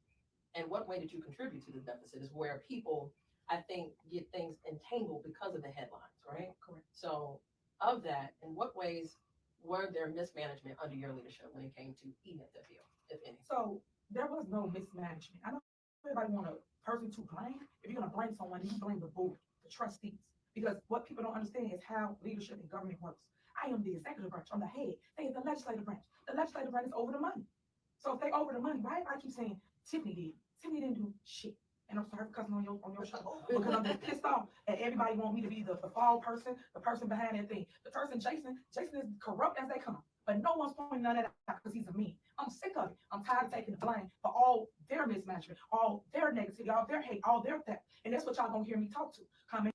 And what way did you contribute to the deficit is where people, I think, get things entangled because of the headlines, right? Correct. So of that, in what ways were there mismanagement under your leadership when it came to eating at the bill, if any? So there was no mismanagement. I know everybody want a person to blame. If you're gonna blame someone, you blame the board, the trustees. Because what people don't understand is how leadership and government works. I am the executive branch, I'm the head. They are the legislative branch. The legislative branch is over the money. So if they over the money, why I keep saying Tiffany did? Tiffany didn't do shit. And I'm sorry for cussing on your show because I'm just pissed off and everybody want me to be the fall person, the person behind that thing. The person Jason is corrupt as they come. but no one's pointing none of that out because he's a me. I'm sick of it. I'm tired of taking the blame for all their mismanagement, all their negativity, all their hate, all their theft. And that's what y'all gonna hear me talk to. Come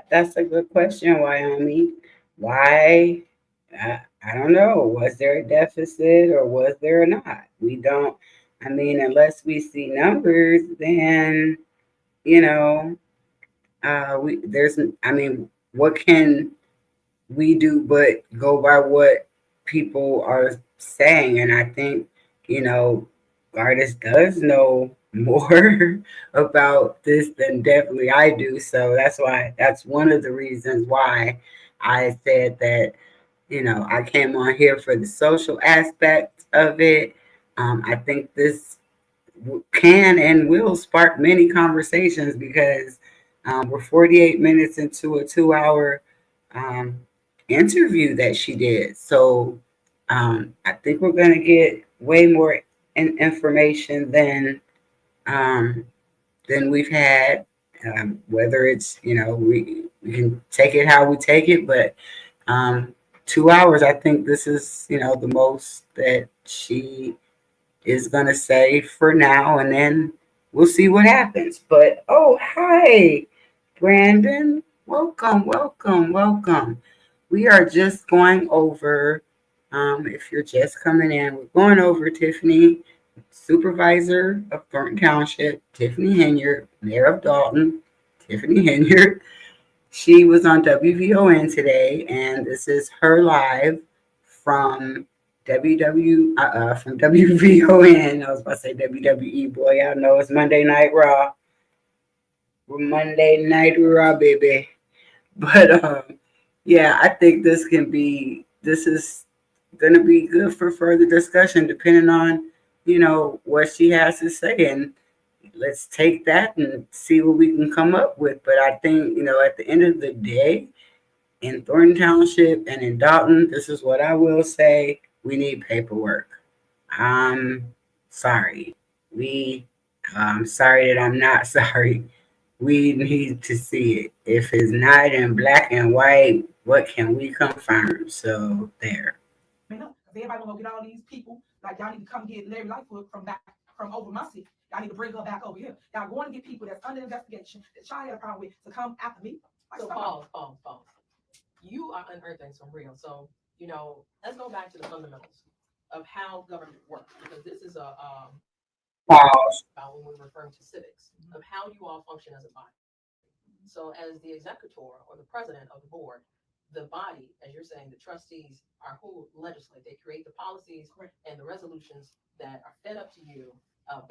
That's a good question, Wyoming. Why? I don't know. Was there a deficit or was there not? We don't. I mean, unless we see numbers, then you know, we there's. I mean, what can we do but go by what people are saying? And I think, you know, artist does know more about this than definitely I do. So that's one of the reasons why I said that, you know, I came on here for the social aspect of it. I think this can and will spark many conversations because we're 48 minutes into a 2 hour um, interview that she did. So I think we're going to get way more information um, than we've had. Whether it's, you know, we can take it how we take it, but 2 hours, I think this is, you know, the most that she is going to say for now, and then we'll see what happens. But oh, hi, Brandon. Welcome, welcome, welcome. We are just going over, if you're just coming in, we're going over Tiffany, Supervisor of Thornton Township, Tiffany Henyard, Mayor of Dolton, Tiffany Henyard. She was on WVON today, and this is her live from from WVON. I was about to say WWE. Boy, y'all know it's Monday Night Raw. We're Monday Night Raw, baby. But yeah, I think this is gonna be good for further discussion, depending on, you know, what she has to say, and let's take that and see what we can come up with. But I think, you know, at the end of the day, in Thornton Township and in Dolton, this is what I will say: we need paperwork. I'm sorry. We, I'm sorry that I'm not sorry. We need to see it. If it's not in black and white, what can we confirm? So there. up, because everybody gonna go get all these people. Like y'all need to come get Larry Lightfoot from back from over my city. Y'all need to bring her back over here. Y'all going to get people that's under investigation that y'all had a problem with to come after me. Like, So come on. pause. You are unearthing some real. So, let's go back to the fundamentals of how government works, because this is Pause. about when we're referring to civics, of how you all function as a body. So, as the executor or the president of the board, the body, as you're saying, the trustees are who legislate. They create the policies and the resolutions that are fed up to you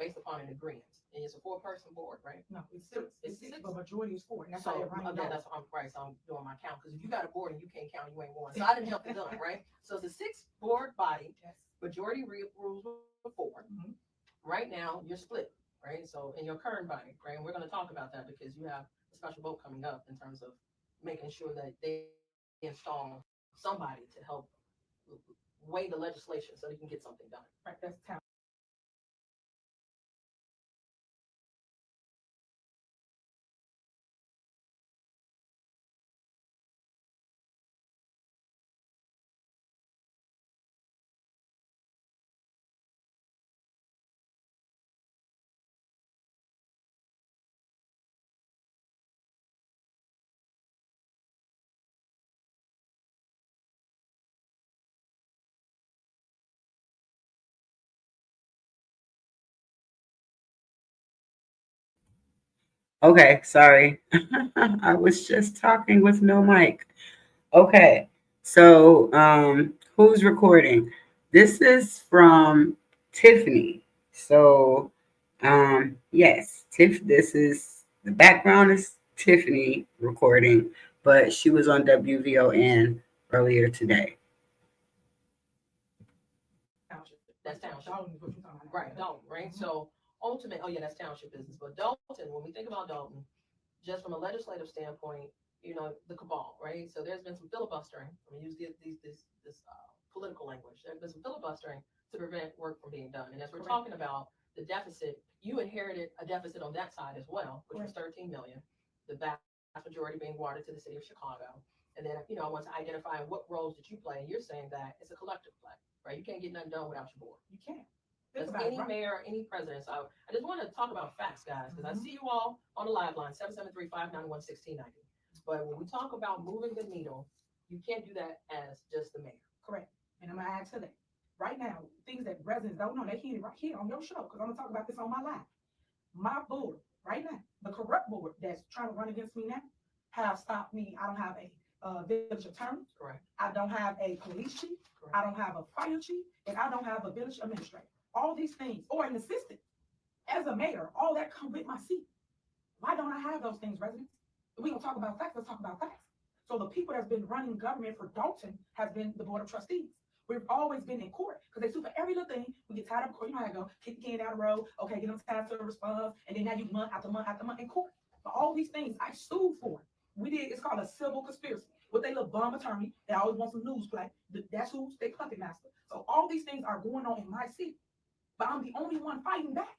based upon an agreement. And it's a four-person board, right? No, it's six. It's six, but majority is four. And that's how So everybody okay, knows. that's what I'm right. So I'm doing my count, because if you got a board and you can't count, you ain't one. So I didn't help the done, right? So it's a six-board body. Yes. Majority rules with 4. Mhm. Right now, you're split, right? So in your current body, right? And we're going to talk about that because you have a special vote coming up in terms of making sure that they install somebody to help weigh the legislation so they can get something done. Right, that's town. Okay, sorry. I was just talking with no mic. Okay, so who's recording? This is from Tiffany. So yes, this is the background is Tiffany recording, but she was on WVON earlier today. Township. That's township. Dolton is what you're talking about. Right, Dalton, right? So ultimate, oh yeah, that's township business. But Dalton, when we think about Dalton, just from a legislative standpoint, the cabal, right? So there's been some filibustering. I'm gonna use this political language. There's been some filibustering to prevent work from being done. And as we're talking about the deficit, you inherited a deficit on that side as well, which was 13 million. The vast majority being watered to the city of Chicago. And then, you know, I want to identify what roles that you play. And you're saying that it's a collective play, right? You can't get nothing done without your board. You can't. Does Think about it, any right? mayor, any president, so I just want to talk about facts, guys, because I see you all on the live line, 773-591-1690. But when we talk about moving the needle, you can't do that as just the mayor. Correct. And I'm gonna add to that. Right now, things that residents don't know, they hear it right here on your show, because I'm gonna talk about this on my live. My board, right now, the corrupt board that's trying to run against me now, have stopped me. I don't have a village attorney. Correct. I don't have a police chief. Correct. I don't have a fire chief, and I don't have a village administrator. All these things, or an assistant. As a mayor, all that come with my seat. Why don't I have those things, residents? If we gonna talk about facts, let's talk about facts. So the people that's been running government for Dolton has been the board of trustees. We've always been in court because they sue for every little thing. We get tired of court. You know how I go, kick the can down the road. Okay, get them time to respond, and then now you month after month after month in court. For all these things, I sued for. We did. It's called a civil conspiracy. With their little bum attorney, they always want some news play. That's who's their puppet master. So all these things are going on in my city, but I'm the only one fighting back.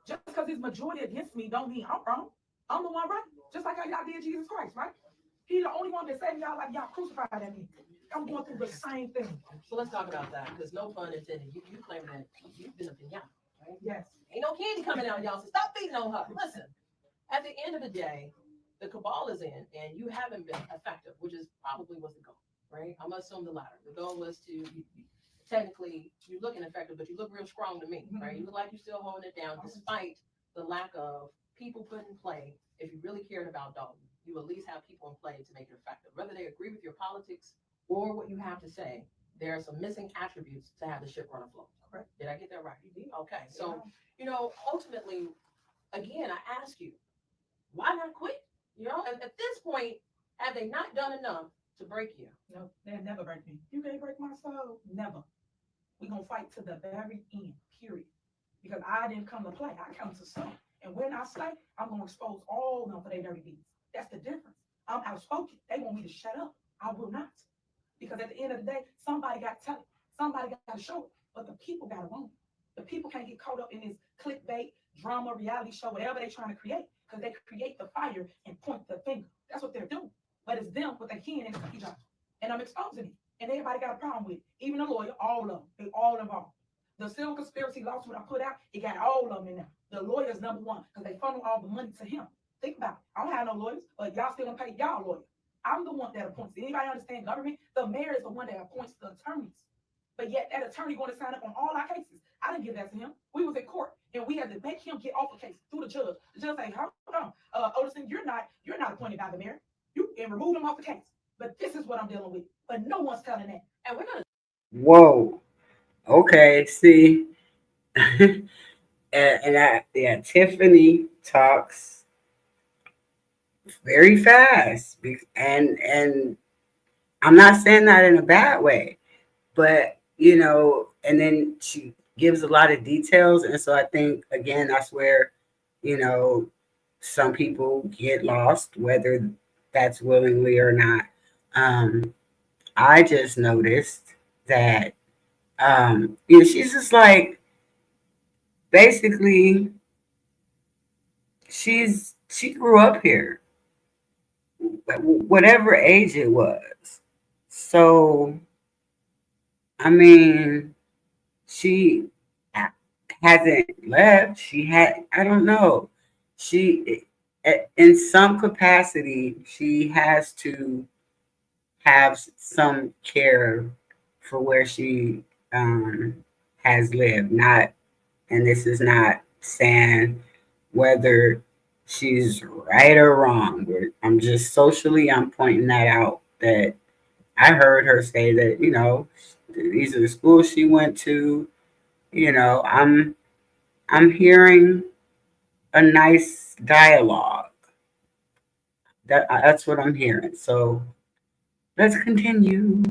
Just because it's majority against me, don't mean I'm wrong. I'm the one right. Just like how y'all did Jesus Christ, right? He's the only one that saved y'all like y'all crucified at me. I'm going through the same thing. So let's talk about that, because no pun intended. You claim that you've been a pinata, right? Yes. Ain't no candy coming out, y'all. So stop beating on her. Listen, at the end of the day, the cabal is in, and you haven't been effective, which is probably was the goal, right? I'm gonna assume the latter. The goal was to technically you're looking effective, but you look real strong to me, right? You look like you're still holding it down, despite the lack of people put in play. If you really cared about Dolton, you at least have people in play to make it effective. Whether they agree with your politics or what you have to say, there are some missing attributes to have the ship run afloat. Correct. Did I get that right? Okay. So, you know, ultimately, again, I ask you, why not quit? You know, at this point, have they not done enough to break you? No, they'll never break me. You can't break my soul. Never. We're gonna fight to the very end, period. Because I didn't come to play, I come to slay. And when I slay, I'm gonna expose all of them for their dirty deeds. That's the difference. I'm outspoken. They want me to shut up. I will not. Because at the end of the day, somebody got to tell it. Somebody got to show it. But the people got to want it. The people can't get caught up in this clickbait, drama, reality show, whatever they're trying to create. Because they create the fire and point the finger. That's what they're doing. But it's them with their hand in the cookie jar. And I'm exposing it. And everybody got a problem with it. Even the lawyer, all of them. They all involved. The civil conspiracy lawsuit I put out, it got all of them in there. The lawyer's number one because they funnel all the money to him. Think about it. I don't have no lawyers, but y'all still gonna pay y'all lawyers. I'm the one that appoints. Anybody understand government? The mayor is the one that appoints the attorneys. But yet that attorney going to sign up on all our cases. I didn't give that to him. We was in court and we had to make him get off the case through the judge. The judge say, hold on, Oderson, you're not appointed by the mayor. You can remove him off the case. But this is what I'm dealing with. But no one's telling that. And we're gonna. Whoa. Okay. See. Yeah, Tiffany talks very fast, and I'm not saying that in a bad way, but you know, and then she gives a lot of details, and so I think again that's where, you know, some people get lost, whether that's willingly or not. I just noticed that you know, she's just like basically she grew up here, whatever age it was. So I mean, she hasn't left. She had, I don't know. She, in some capacity, she has to have some care for where she has lived. Not, and this is not saying whether she's right or wrong. I'm just socially, I'm pointing that out. That I heard her say that, you know, these are the schools she went to. You know, I'm hearing a nice dialogue. That's what I'm hearing. So let's continue.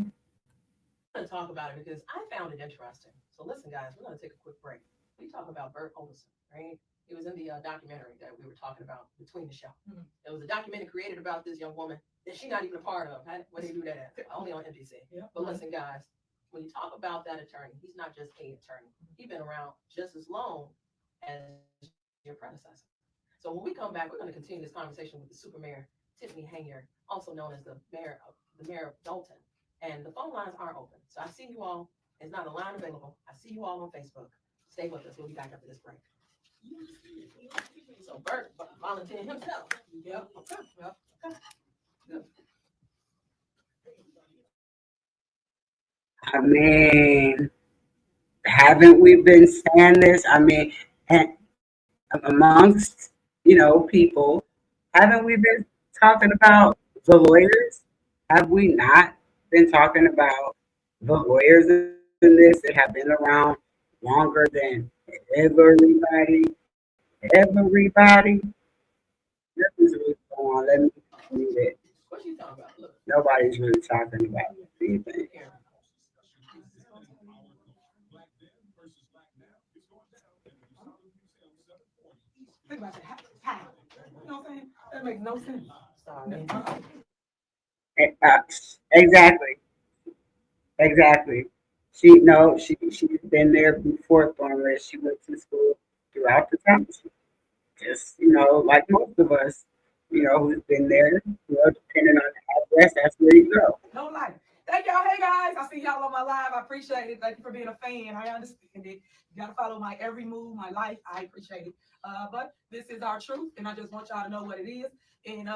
To talk about it because I found it interesting. So listen, guys, we're going to take a quick break. We talk about Bert Olson, right? It was in the documentary that we were talking about between the show. It was a documentary created about this young woman that she's not even a part of. Where they do that at? Only on NBC. Yeah. But listen, guys, when you talk about that attorney, he's not just an attorney. He's been around just as long as your predecessor. So when we come back, we're going to continue this conversation with the super mayor, Tiffany Henyard, also known as the mayor of the mayor of Dolton. And the phone lines are open. So I see you all. It's not a line available. I see you all on Facebook. Stay with us. We'll be back after this break. So Bert volunteered himself. Yep. Okay. Yep. Okay. Good. I mean, haven't we been saying this? I mean, and amongst, people, haven't we been talking about the lawyers? Have we not been talking about the lawyers in this that have been around longer than everybody? Everybody? Nothing's really going on. Let me read it. What you talking about? Look. Nobody's really talking about anything. Here. Think about that. How? You know what I'm saying? That makes no sense. Sorry. Uh, exactly. Exactly. She's been there before Thornton. She went to school throughout the township. Just, like most of us, who's been there, depending on the address, that's where you go. No life. Thank y'all. Hey guys, I see y'all on my live. I appreciate it. Thank you for being a fan. I understand it. You gotta follow my every move, my life. I appreciate it. But this is our truth, and I just want y'all to know what it is. And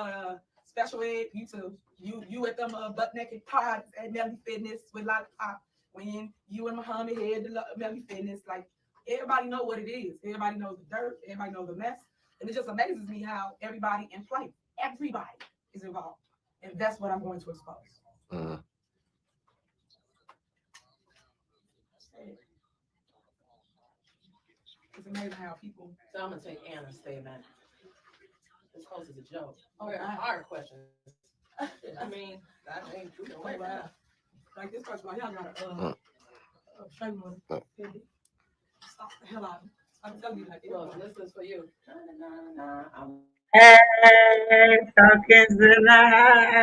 special ed, you too. You at them butt naked pods at Melly Fitness with Lollipop. When you and Muhammad had the Melly Fitness, like everybody know what it is. Everybody knows the dirt. Everybody knows the mess. And it just amazes me how everybody in play, everybody is involved, and that's what I'm going to expose. Mhm. It's amazing how people. So I'm gonna take Anna's statement. This host is a joke. Oh, Very wow. hard questions. I mean, that ain't true. Oh, wow. Like this person, like y'all gotta show me what stop the hell out of me. I'm telling you like Look, this is for you. Hey, Falcons in the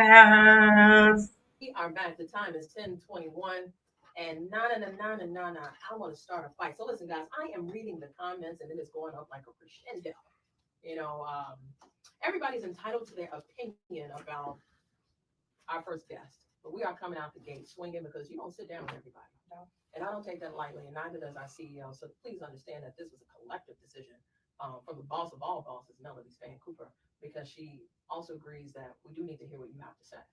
house. We are back. The time is 10:21. And na. I want to start a fight. So listen, guys, I am reading the comments and it is going up like a crescendo. Everybody's entitled to their opinion about our first guest, but we are coming out the gate swinging because you don't sit down with everybody. No. And I don't take that lightly, and neither does our CEO. So please understand that this was a collective decision from the boss of all bosses, Melody Span Cooper, because she also agrees that we do need to hear what you have to say.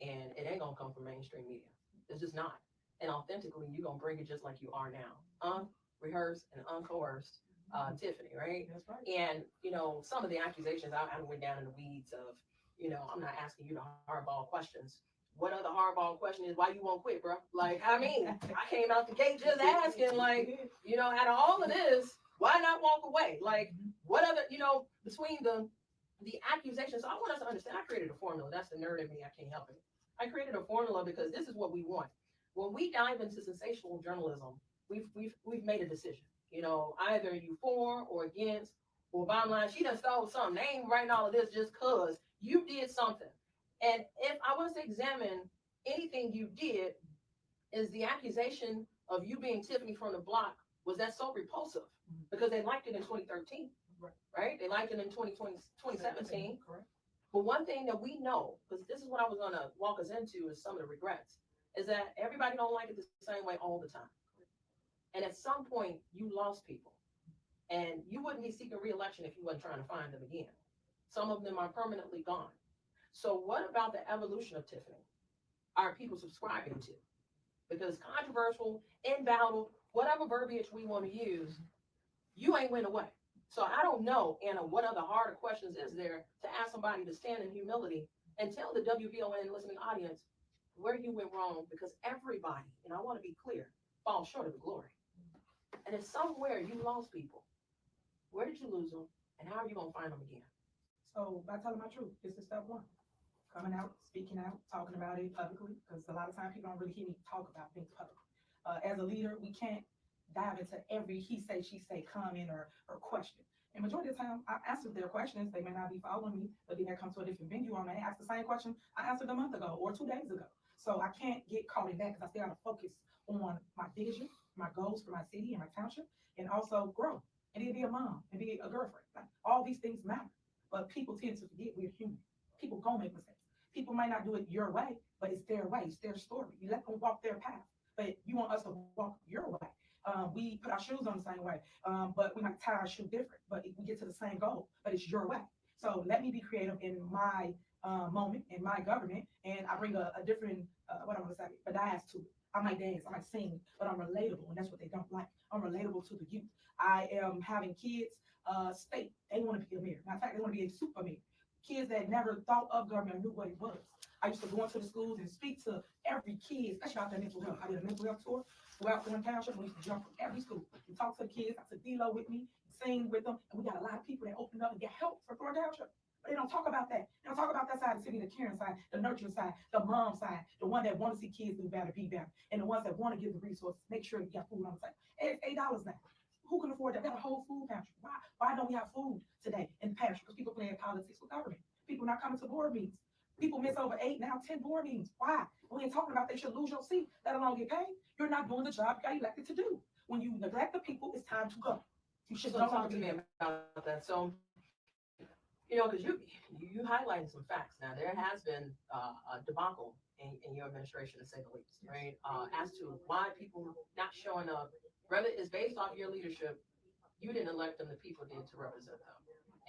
And it ain't gonna come from mainstream media. It's just not. And authentically, you're gonna bring it just like you are now. Unrehearsed and uncoerced. Tiffany, right? That's right. And some of the accusations I went down in the weeds of, I'm not asking you the hardball questions. What other hardball question is why you won't quit, bro? Like, I mean, I came out the gate just asking, like, out of all of this, why not walk away? Like, what other, between the accusations. So I want us to understand. I created a formula. That's the nerd in me. I can't help it. I created a formula because this is what we want. When we dive into sensational journalism, we've made a decision. Either you for or against, or bottom line, she done stole something. They ain't writing all of this just cause you did something. And if I was to examine anything you did, is the accusation of you being Tiffany from the block, was that so repulsive? Because they liked it in 2013, right? They liked it in 2020, 2017. Correct. But one thing that we know, because this is what I was gonna walk us into, is some of the regrets, is that everybody don't like it the same way all the time. And at some point, you lost people. And you wouldn't be seeking re-election if you wasn't trying to find them again. Some of them are permanently gone. So what about the evolution of Tiffany? Are people subscribing to? Because controversial, embattled, whatever verbiage we want to use, you ain't went away. So I don't know, Anna, what other harder questions is there to ask somebody to stand in humility and tell the WVON listening audience where you went wrong, because everybody, and I want to be clear, falls short of the glory. And if somewhere you lost people, where did you lose them, and how are you going to find them again? So by telling my truth, this is step one. Coming out, speaking out, talking about it publicly, because a lot of times people don't really hear me talk about things publicly. As a leader, we can't dive into every he say, she say comment or question. And majority of the time, I answer their questions. They may not be following me, but then they come to a different venue. I may ask the same question I answered a month ago or 2 days ago. So I can't get caught in that because I still have to focus on my vision, my goals for my city and my township, and also grow and then be a mom and be a girlfriend. Like all these things matter, but people tend to forget we're human. People gonna make mistakes. People might not do it your way, but it's their way, it's their story. You let them walk their path, but you want us to walk your way. We put our shoes on the same way, but we might tie our shoe different, but we get to the same goal, but it's your way. So let me be creative in my moment, in my government, and I bring a different, what I'm gonna say, a bias to it. I might dance, I might sing, but I'm relatable, and that's what they don't like. I'm relatable to the youth. I am having kids state they want to be a mayor. Matter of fact, they want to be a super mayor. Kids that never thought of government or knew what it was. I used to go into the schools and speak to every kid, especially about their mental health. I did a mental health tour throughout the Township. We used to jump from every school and talk to the kids. I took D-Lo with me, sing with them, and we got a lot of people that opened up and get help for Thornton Township. But they don't talk about that. They don't talk about that side of the city, the caring side, the nurturing side, the mom side, the one that want to see kids do better, be better, and the ones that want to give the resources, make sure you got food on the table. It's $8 now. Who can afford that? We got a whole food pantry. Why don't we have food today in the pantry? Because people playing politics with government. People not coming to board meetings. People miss over 8, now 10 board meetings. Why? We ain't talking about they should lose your seat, let alone get paid. You're not doing the job you got elected to do. When you neglect the people, it's time to go. You should So no talk longer to be me there. about that. So, because you highlighted some facts. Now there has been a debacle in your administration, to say the least, right? As to why people not showing up, whether it's based off your leadership, you didn't elect them, the people did to represent them.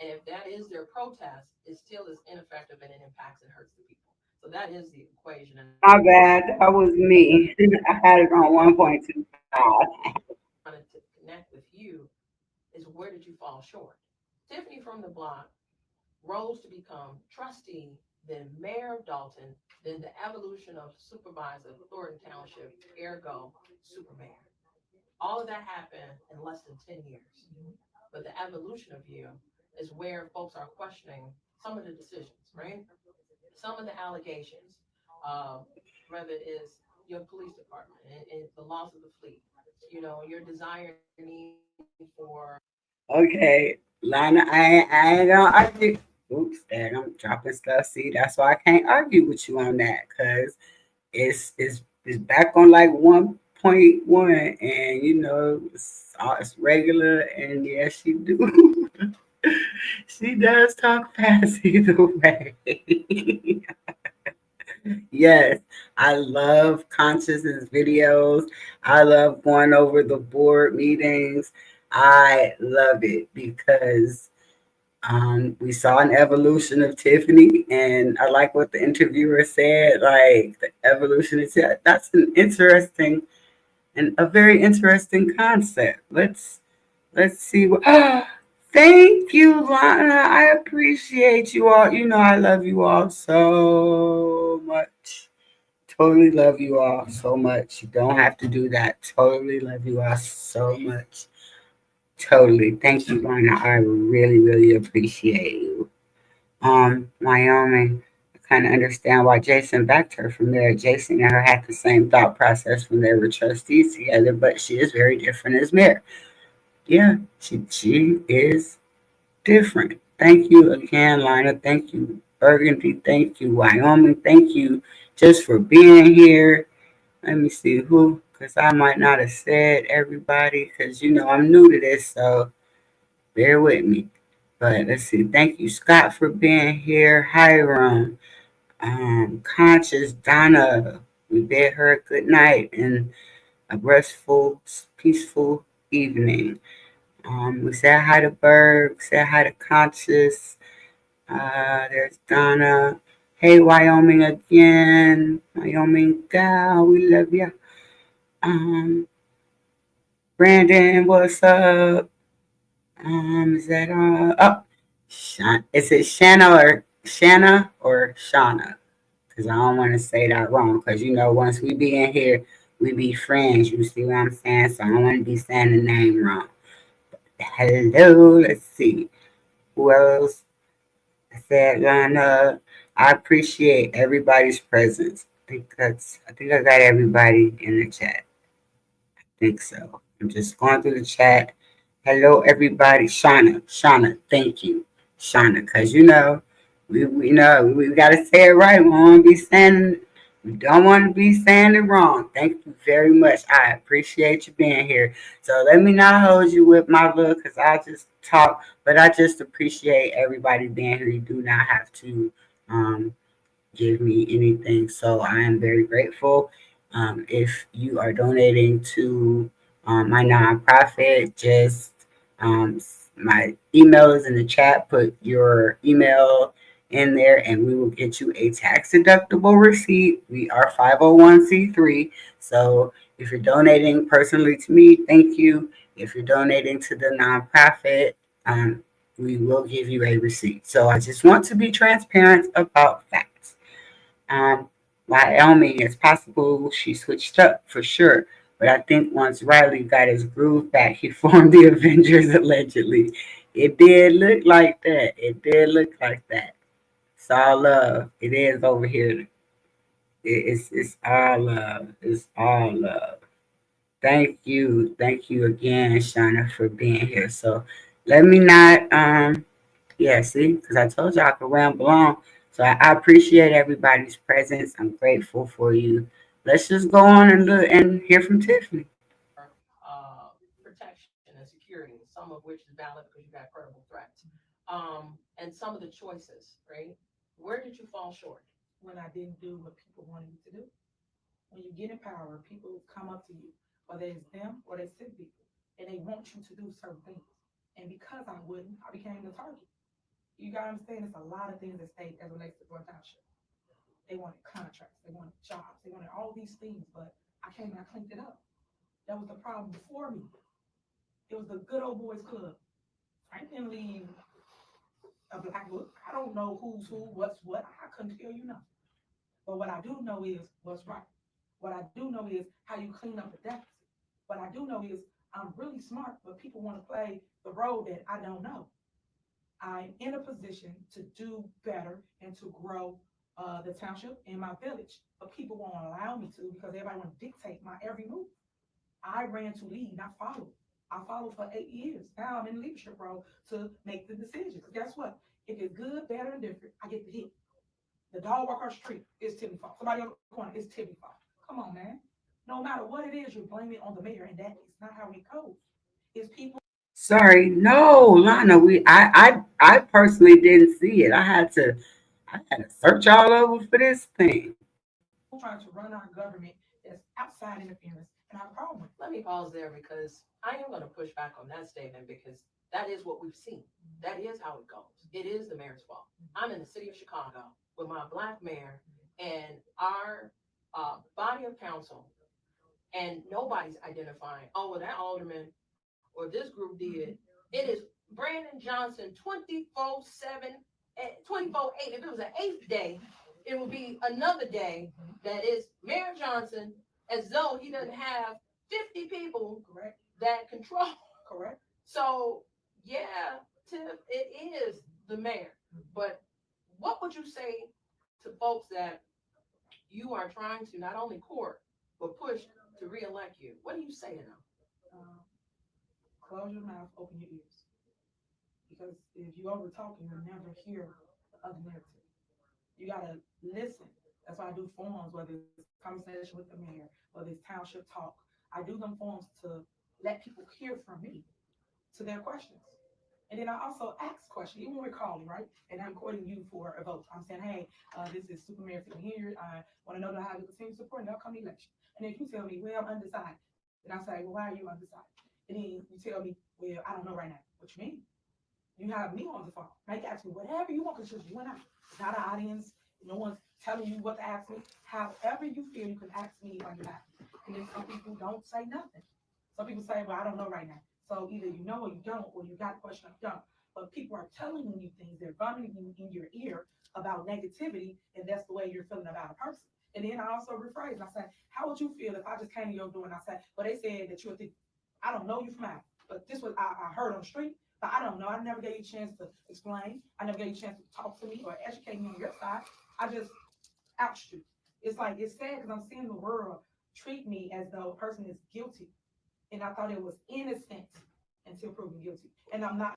And if that is their protest, it still is ineffective and it impacts and hurts the people. So that is the equation. And My bad. That was me. I had it on 1.25. I wanted to connect with you is, where did you fall short? Tiffany from the block rose to become trustee, then mayor of Dolton, then the evolution of supervisor of Thornton Township, ergo super mayor. All of that happened in less than 10 years. But the evolution of you is where folks are questioning some of the decisions, right? Some of the allegations, uh, whether it's your police department and the loss of the fleet, your desire and need for. Okay, Lana, I ain't gonna argue. Oops, there, I'm dropping stuff. See, that's why I can't argue with you on that, because it's back on like 1.1, and it's regular, and yes, she do. She does talk fast either way. Yes, I love consciousness videos. I love going over the board meetings. I love it because we saw an evolution of Tiffany, and I like what the interviewer said. Like the evolution is that's an interesting and a very interesting concept. Let's see what. Thank you, Lana. I appreciate you all. You know I love you all so much. Totally love you all so much. You don't have to do that. Totally love you all so much. Totally. Thank you, Lorna. I really, really appreciate you. Wyoming, I kind of understand why Jason backed her from there. Jason and her had the same thought process when they were trustees together, but she is very different as mayor. Yeah, she is different. Thank you again, Lina. Thank you, Burgundy. Thank you, Wyoming. Thank you just for being here. Let me see who, because I might not have said everybody, because I'm new to this, so bear with me. But let's see. Thank you, Scott, for being here. Hiram, Conscious, Donna. We bid her a good night and a restful, peaceful evening. We said hi to Berg, said hi to Conscious. There's Donna. Hey, Wyoming again. Wyoming gal, we love ya. Um, Brandon, what's up? Is that is it Shanna or Shauna? Because I don't want to say that wrong. Because once we be in here, we be friends. You see what I'm saying? So I don't want to be saying the name wrong. Hello, let's see. Who else? I said, Lana. I appreciate everybody's presence. I think I got everybody in the chat. Think so. I'm just going through the chat. Hello, everybody. Shauna, thank you, Shauna, because we know we gotta say it right. We don't want to be saying it wrong. Thank you very much. I appreciate you being here. So let me not hold you with my look, because I just talk, but I just appreciate everybody being here. You do not have to. Um, give me anything. So I am very grateful. If you are donating to my nonprofit, just my email is in the chat. Put your email in there, and we will get you a tax deductible receipt. We are 501c3. So if you're donating personally to me, thank you. If you're donating to the nonprofit, um, we will give you a receipt. So I just want to be transparent about that. Um, Wyoming, it's possible she switched up for sure. But I think once Riley got his groove back, he formed the Avengers allegedly. It did look like that. It did look like that. It's all love. It is over here. It's all love. It's all love. Thank you. Thank you again, Shauna, for being here. So let me not yeah, see, because I told you I could ramble on. So I appreciate everybody's presence. I'm grateful for you. Let's just go on and look and hear from Tiffany. Protection and security, some of which is valid because you got credible threats, and some of the choices, right? Where did you fall short? When I didn't do what people wanted me to do. When you get in power, people come up to you, whether it's them or they sick people, and they want you to do certain things. And because I wouldn't, I became the target. You gotta understand, there's a lot of things at stake as relates to Thornton Township. They wanted contracts, they wanted jobs, they wanted all these things, but I came and I cleaned it up. That was the problem before me. It was the good old boys club. I didn't leave a black book. I don't know who's who, what's what. I couldn't tell you nothing. But what I do know is what's right. What I do know is how you clean up the deficit. What I do know is I'm really smart, but people want to play the role that I don't know. I'm in a position to do better and to grow the township in my village, but people won't allow me to because everybody want to dictate my every move. I ran to lead, not follow. I followed for 8 years. Now I'm in leadership role to make the decisions. Guess what? If it's good, better, and different, I get the hit. The dog walk across the street, it's Tiffany fault. Somebody on the corner, it's Tiffany fault. Come on, man. No matter what it is, you blame it on the mayor, and that is not how it goes. It's people Sorry, no, Lana. I personally didn't see it. I had to search all over for this thing. trying to run our government that's outside interference, and I have a problem with it. Let me pause there because I am going to push back on that statement because that is what we've seen. That is how it goes. It is the mayor's fault. I'm in the city of Chicago with my black mayor and our body of council, and nobody's identifying, oh, well, that alderman or this group did. It is Brandon Johnson 24/7, 24/8. If it was an eighth day, it would be another day that is Mayor Johnson, as though he doesn't have 50 people Correct? that control. Correct? So, yeah, Tiff, it is the mayor. But what would you say to folks that you are trying to not only court, but push to reelect you? What do you say to them? Um, Close your mouth, open your ears. Because if you over talk, you'll never hear the other narrative. You gotta listen. That's why I do forums, whether it's conversation with the mayor, whether it's township talk. I do them forums to let people hear from me to their questions. And then I also ask questions, even when we're calling, right? And I'm quoting you for a vote. I'm saying, hey, this is Supermayor Tiffany Henyard. I want to know how you continue support in the upcoming election. And then you tell me, well, I'm undecided. Then I say, well, why are you undecided? And then you tell me, well, I don't know right now. What you mean? You have me on the phone. Now you can ask me whatever you want because it's just you and I. It's not an audience. No one's telling you what to ask me. However you feel, you can ask me on your behalf. And then some people don't say nothing. Some people say, well, I don't know right now. So either you know or you don't, or you got a question or you don't. But people are telling you things. They're bumming you in your ear about negativity, and that's the way you're feeling about a person. And then I also rephrase. I said, how would you feel if I just came to your door and I said, well, they said that you're the, I don't know you from Adam, but this was I heard on the street. But I don't know. I never gave you a chance to explain. I never gave you a chance to talk to me or educate me on your side. I just ouched you. It's like it's sad because I'm seeing the world treat me as though a person is guilty, and I thought it was innocent until proven guilty. And I'm not.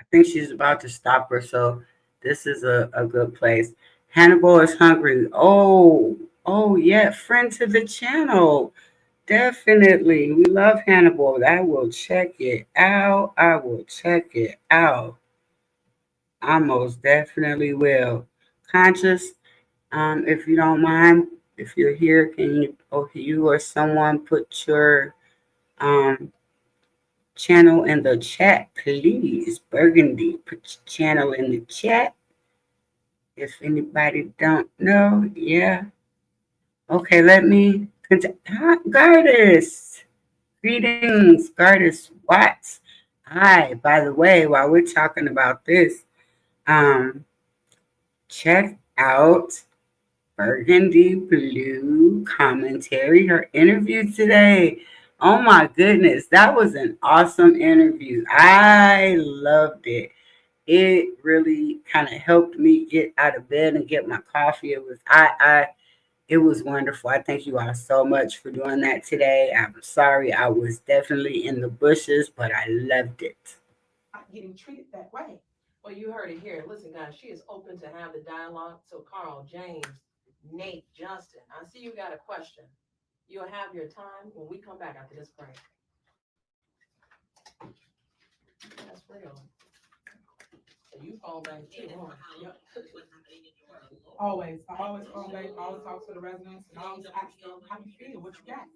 I think she's about to stop her, so this is a good place. Hannibal is hungry. Oh yeah, friend to the channel. Definitely. We love Hannibal. I will check it out. I will check it out. I most definitely will. Conscious. If you don't mind, if you're here, can you or someone put your um, channel in the chat, please? Burgundy, put your channel in the chat. If anybody don't know, yeah. Okay, let me continue. Hi, Goddess. Greetings, Goddess Watts. Hi, by the way, while we're talking about this, um, check out Burgundy Blue commentary, her interview today. Oh my goodness, that was an awesome interview. I loved it. It really kind of helped me get out of bed and get my coffee. It was wonderful. I thank you all so much for doing that today. I'm sorry I was definitely in the bushes, but I loved it. Not getting treated that way. Well, you heard it here. Listen, guys, she is open to have the dialogue. So, Carl, James, Nate, Justin, I see you got a question. You'll have your time when we come back after this break. That's real. So you phone bank too, huh? Yep. Always, I always phone back, always talk to the residents, and I always ask them how you feel, what you got.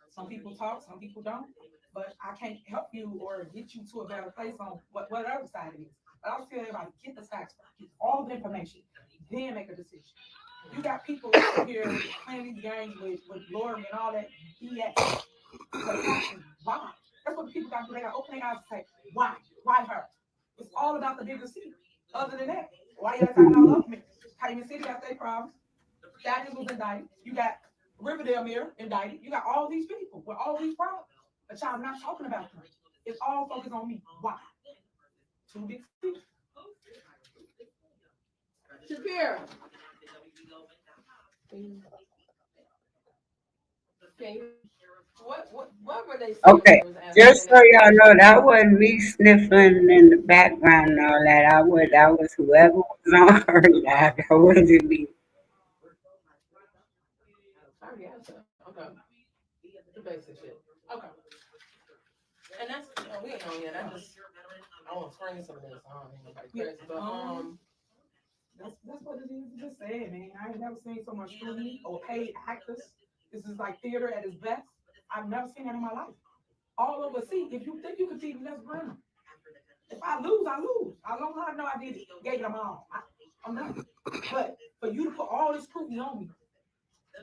Some people talk, some people don't, but I can't help you or get you to a better place on whatever side it is. But I always tell everybody, get the facts first, get all the information, then make a decision. You got people out here playing these games with Lori and all that BS. But why? That's what the people got to do. They got to open their eyes and say, why? Why her? It's all about the bigger city. Other than that, why you talking all over me? Cayman City got their problems. Daniels was indicted. You got Riverdale Mirror indicted. You got all these people with all these problems. But y'all not talking about them. It's all focused on me. Why? Too big city. Shapiro, can you, what were they saying when Okay, they was asking just so that y'all question? know, that wasn't me sniffling in the background and all that. That was whoever was on her live. That wasn't me. I already answered. Okay. The basic shit. Okay. And that's, we ain't on yet. I just, I want to screen some of this. I don't think nobody crazy. But, That's what it is. Just saying, man. I ain't never seen so much scrutiny or paid actors. This is like theater at its best. I've never seen that in my life. All over. See, if you think you can cheat, let's bring them. If I lose, I lose. I don't know I did it. Gave them all. I'm done. But for you to put all this scrutiny on me,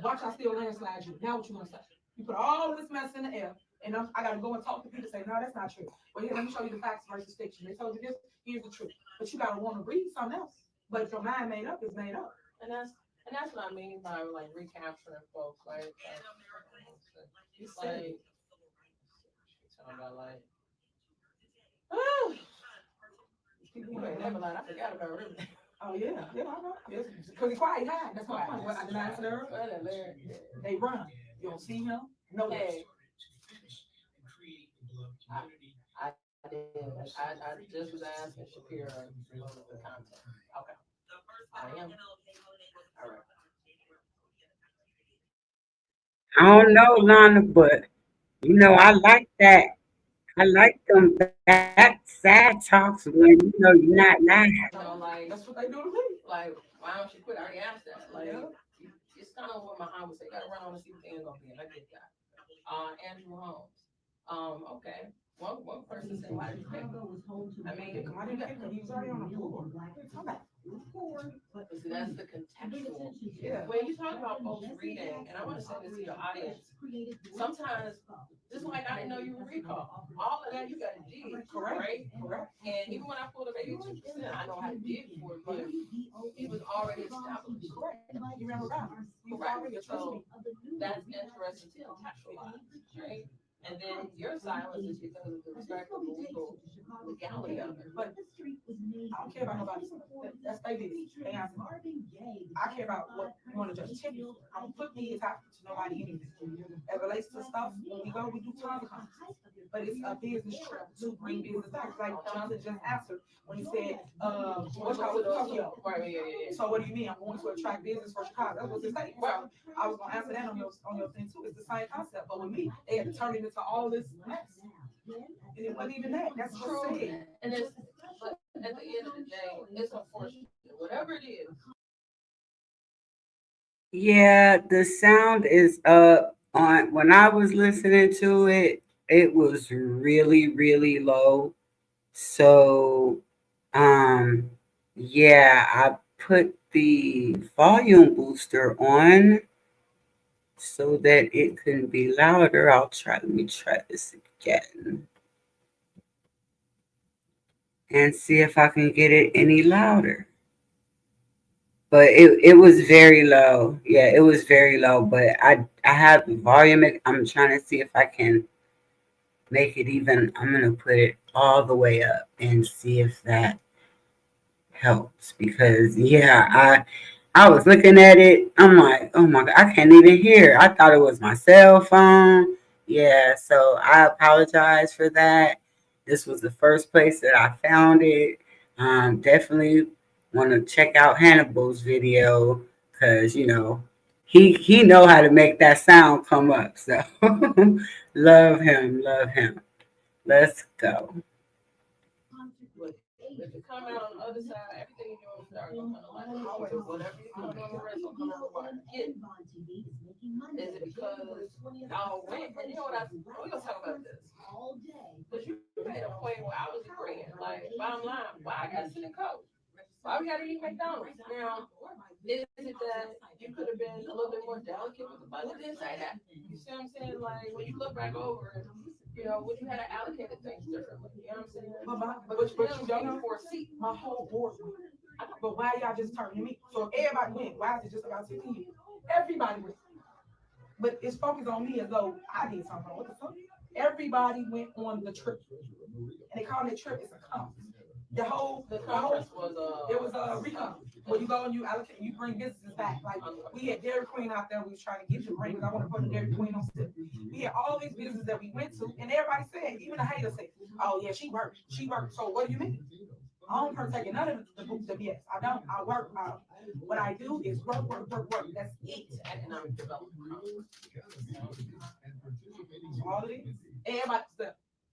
watch I still landslide you. Now what you gonna say? You put all this mess in the air, and I gotta go and talk to people and say, no, that's not true. Well, here, let me show you the facts versus fiction. They told you this, here's the truth. But you gotta want to read something else. But if your mind made up, it's made up. and that's what I mean by like recapturing folks, like talking about like, oh, you ain't never lied. I forgot about everything. Oh yeah, I know. Yes, because he's quiet, high. That's my point. What I denied earlier. They run. You don't see him. No. Hey, I did. I just was asking Shapiro what was the content. Okay, I am. All right. I don't know, Lana, but I like that. I like them back side talks when you're not lying. Like that's what they do to me. Like, why don't you quit? I already asked that. Like, it's kind of what my mom would say. You gotta run on and see what the end gonna be. And I get that. Andrew Holmes. Okay. One person said, why did you pick him? I mean, I didn't get him. He was already on the board. But see, that's the contextual. Yeah. When you talk about folks reading, and I want to say this to your audience, sometimes, just like I didn't know you were recall, all of that you got to dig, right? Correct. And even when I pulled up 82%, I know how to dig for it, but it was already established. Correct. You remember that? Correct. So that's interesting to contextualize, right? And then your silence is because of the respect of the legality of it. But I don't care about nobody. That's their business. They answer. I care about what you want to just tip you. I don't put me as happen to nobody anything. As it relates to stuff, when we go, we do tons of conferences. But it's a business trip to bring business back. Like Jonathan just answered when he said, what's called Tokyo. Right, yeah. So what do you mean? I'm going to attract business for Chicago. That's what they say. So I was gonna answer that on your thing too. It's the same concept. But with me, they had to turn it into all this mess. And it wasn't even that. That's what's said. And it's, but at the end of the day, it's unfortunate. Whatever it is, Yeah, the sound is up on when I was listening to it, it was really, really low. So, um, yeah, I put the volume booster on so that it can be louder. Let me try this again and see if I can get it any louder. But it was very low. Yeah, it was very low. But I have the volume. I'm trying to see if I can make it even. I'm gonna put it all the way up and see if that helps. Because yeah, I was looking at it. I'm like, oh my god, I can't even hear. I thought it was my cell phone. Yeah, so I apologize for that. This was the first place that I found it. Definitely want to check out Hannibal's video because he know how to make that sound come up. So love him, love him. Let's go. But if you come out on the other side, everything you do on the start gonna come out like always. Whatever you doing on the rest will come out right. Is it because y'all went? And you know what? We gonna talk about this because you made a point where I was agreeing. Like bottom line, why I got to sit and coach? Why we got to eat McDonald's? Now, is it that you could have been a little bit more delicate with the budget? Didn't say that. You see what I'm saying? Like when you look back over it, would you have allocated things differently? You know what I'm saying? But you don't know For a seat. my whole board. But why y'all just turning to me? So if everybody went, why is it just about 16 years? Everybody went. But it's focused on me as though I did something. What the fuck? Everybody went on the trip. And they call it trip, it's a conference. The conference was it was a recon. When you go and you allocate, you bring businesses back. Like we had Dairy Queen out there, we was trying to get you bring because I want to put the Dairy Queen on still. We had all these businesses that we went to, and everybody said, even the haters said, "Oh yeah, she worked, she worked." So what do you mean? I don't partake in none of the BS. I don't. I work. What I do is work, work, work, work. That's it. economic development. All it is. Everybody.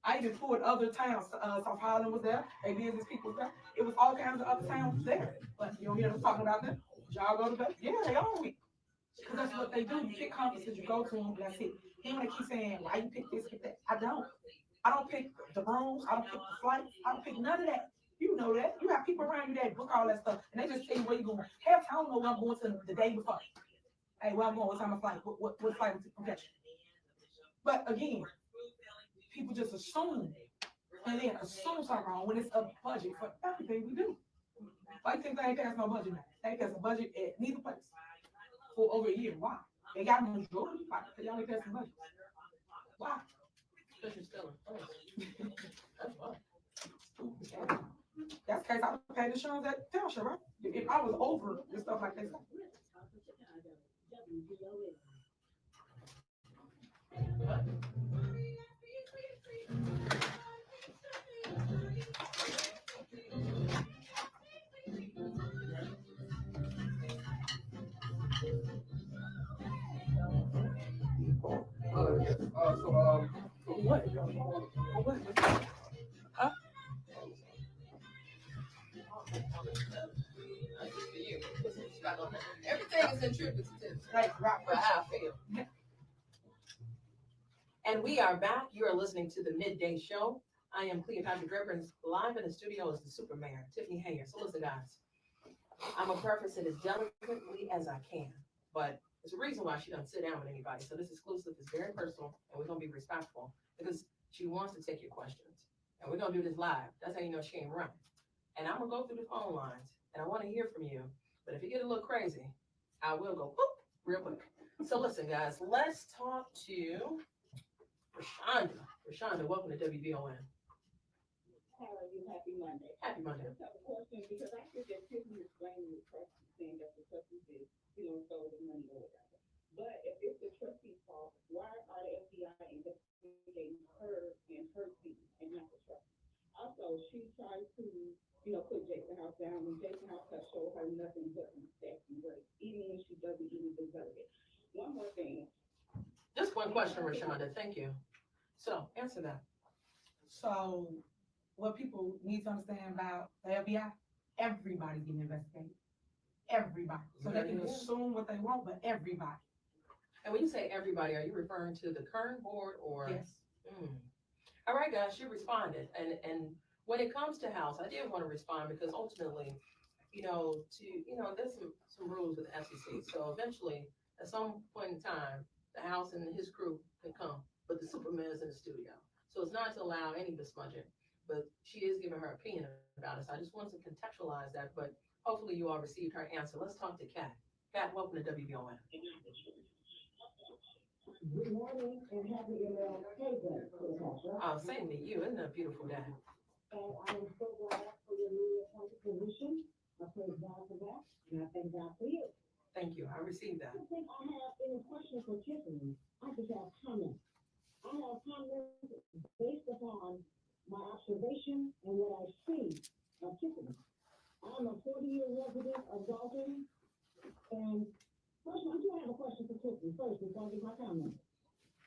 I even toured other towns. South Holland was there. They business people was there. It was all kinds of other towns there. But you don't hear them talking about them. Y'all go to bed. Yeah, they all week. Because that's what they do. You pick conferences, you go to them, that's it. Then when they keep saying, why you pick this, pick that? I don't. I don't pick the rooms. I don't pick the flights. I don't pick none of that. You know that. You have people around you that book all that stuff, and they just tell you where you're going. Half I don't know where I'm going to the day before. Hey, where I'm going, what time of flight, what flight I'm catching. But again, people just assume and then assume something wrong when it's a budget for everything we do. Why you think they ain't passed no budget now? They ain't passed a budget at neither place for over a year. Why? They got a majority. Why? Because y'all ain't passing budget. Why? Because you're still in place. That's why. That's the case. I would pay the insurance at Township, right? If I was over and stuff like that. What? What? Huh? Everything is attributed Right. for how I feel. And we are back. You are listening to the Midday Show. I am Cleopatra Drippins. Live in the studio is the super mayor, Tiffany Henyard. So listen, guys, I'm gonna preface it as delicately as I can, but there's a reason why she doesn't sit down with anybody. So this exclusive is very personal, and we're gonna be respectful because she wants to take your questions, and we're gonna do this live. That's how you know she ain't running. And I'm gonna go through the phone lines, and I want to hear from you. But if you get a little crazy, I will go boop real quick. So listen, guys, let's talk to Rashonda. Rashonda, welcome to WVON. How are you? Happy Monday. Happy Monday. I just have a question because I think that Tiffany explained the trustee saying that the trustee did, stole the money or whatever. But if it's the trustee's fault, why are the FBI investigating her and her team and not the trustee? Also, she tried to, put Jason House down when Jason House has showed her nothing but respect and grace, even when she doesn't even deserve it. One more thing. Just one question, Rashonda. Thank you. So answer that. So what people need to understand about the FBI, everybody's getting investigated. everybody. So they can Yeah. assume what they want, but everybody. And when you say everybody, are you referring to the current board or? Yes. Mm. All right, guys, she responded. And when it comes to house, I did want to respond because ultimately, there's some rules with the FCC. So eventually, at some point in time, the house and his crew can come, but the Superman is in the studio. So it's not to allow any besmudging, but she is giving her opinion about it. So I just wanted to contextualize that, but hopefully you all received her answer. Let's talk to Kat. Kat, welcome to WVON. Good morning and happy MLK Day, Natasha. Oh, same to you. Isn't it a beautiful day? And I am so glad for your newly appointed position. I praise God for that, and I thank God for you. Thank you. I received I that. don't think I have any questions for Tiffany. I just have comments. I have comments based upon my observation and what I see of Tiffany. I'm a 40-year resident of Dolton, and first, I do have a question for Tiffany first before I give my comment.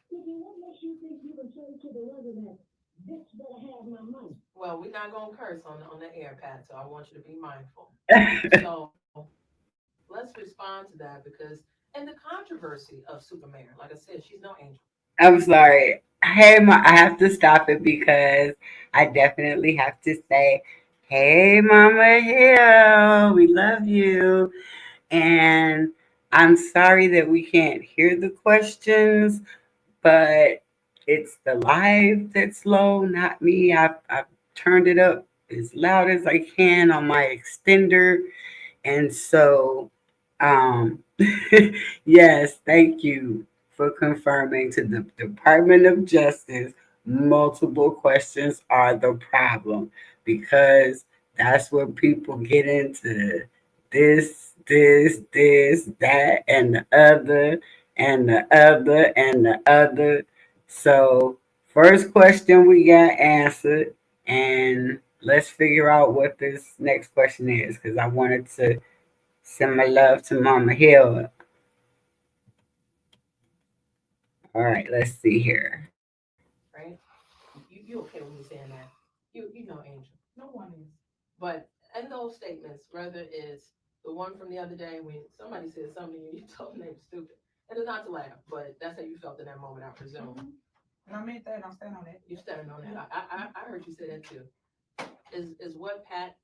Tiffany, what makes you think you can say to the resident, this better have my money? Well, we're not gonna curse on the air, Pat, so I want you to be mindful. So let's respond to that because and the controversy of Superman, like I said, she's no angel. I'm sorry. Hey, I have to stop it because I definitely have to say, hey, Mama Hill, we love you. And I'm sorry that we can't hear the questions, but it's the live that's low, not me. I've turned it up as loud as I can on my extender. And so, um, yes, thank you for confirming to the Department of Justice. Multiple questions are the problem because that's where people get into that, and the other, and the other, and the other. So, first question we got answered, and let's figure out what this next question is because I wanted to send my love to Mama Hill. All right, let's see here. Right? You okay with me saying that? You know angel. No one is. But in those statements, whether it's the one from the other day when somebody said something and you told them they were stupid. And it's not to laugh, but that's how you felt in that moment, I presume. Mhm. And I meant that, and I'm standing on that. You standing on that. I heard you say that too. Is what Pat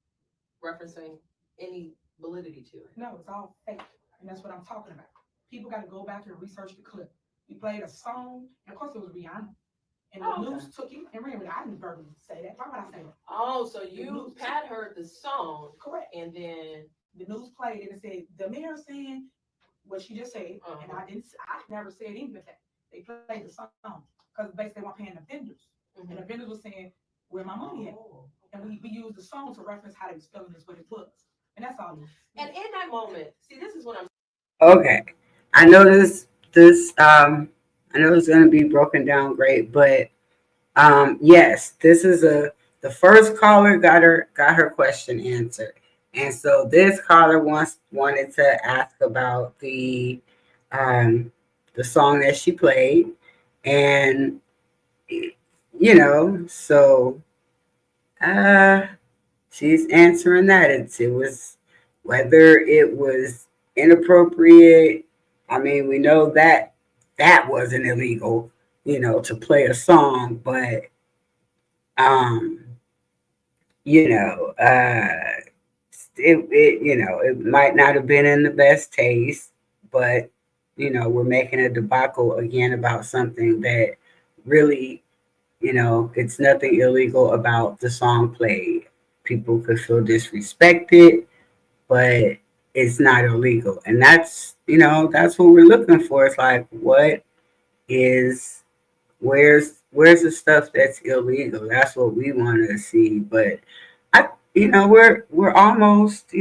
referencing any validity to it? No, it's all fake. And that's what I'm talking about. People got to go back and research the clip. We played a song, and of course it was Rihanna. And the Oh, okay. news took it and ran with it. I didn't verbally say that. Why would I say that? Oh, so you Pat heard the song Correct. and then The news played it and said, the mayor saying what she just said, and I never said any of that. They played the song because basically they weren't paying the vendors. And the vendors were saying, where my money at? Oh, And we used the song to reference how they was feeling is what it was. And that's all it is. and in that moment, see, this is what I'm. Okay, I know this. I know it's going to be broken down great, but yes, this is the first caller got her question answered, and so this caller wanted to ask about um the song that she played, and so uh she's answering that. It was whether it was inappropriate. I mean, we know that that wasn't illegal, to play a song, but um, you know, it might not have been in the best taste, but we're making a debacle again about something that really, it's nothing illegal about the song played. People could feel disrespected, but it's not illegal. And that's what we're looking for. It's like, is where's the stuff that's illegal? That's what we want to see. But we're almost,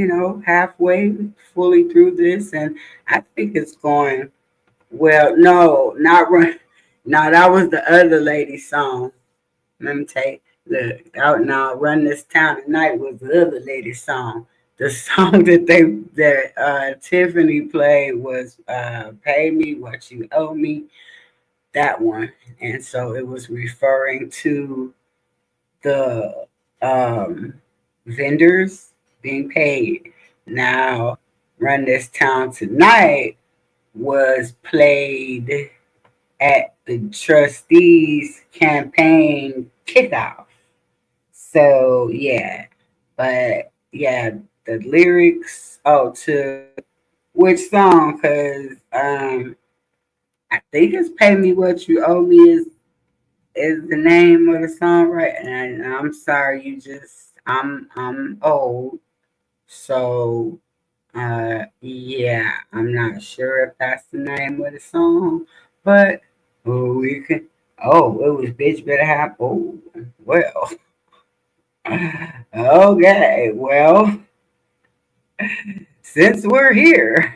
halfway fully through this, and I think it's going well. No, not run. No, that was the other lady's song. Let me take look out now. Run this town at night was the other lady's song. The song that Tiffany played was "Pay Me What You Owe Me." That one, and so it was referring to the vendors being paid. Now, Run This Town Tonight was played at the trustees campaign kickoff. So yeah, but yeah, the lyrics. Oh, to which song? Cause I think it's "Pay Me What You Owe Me" is the name of the song, right? And I'm sorry, you just I'm old, so yeah, I'm not sure if that's the name of the song, but oh, we can. Oh, it was "Bitch Better Have." Oh, well, okay, well, since we're here,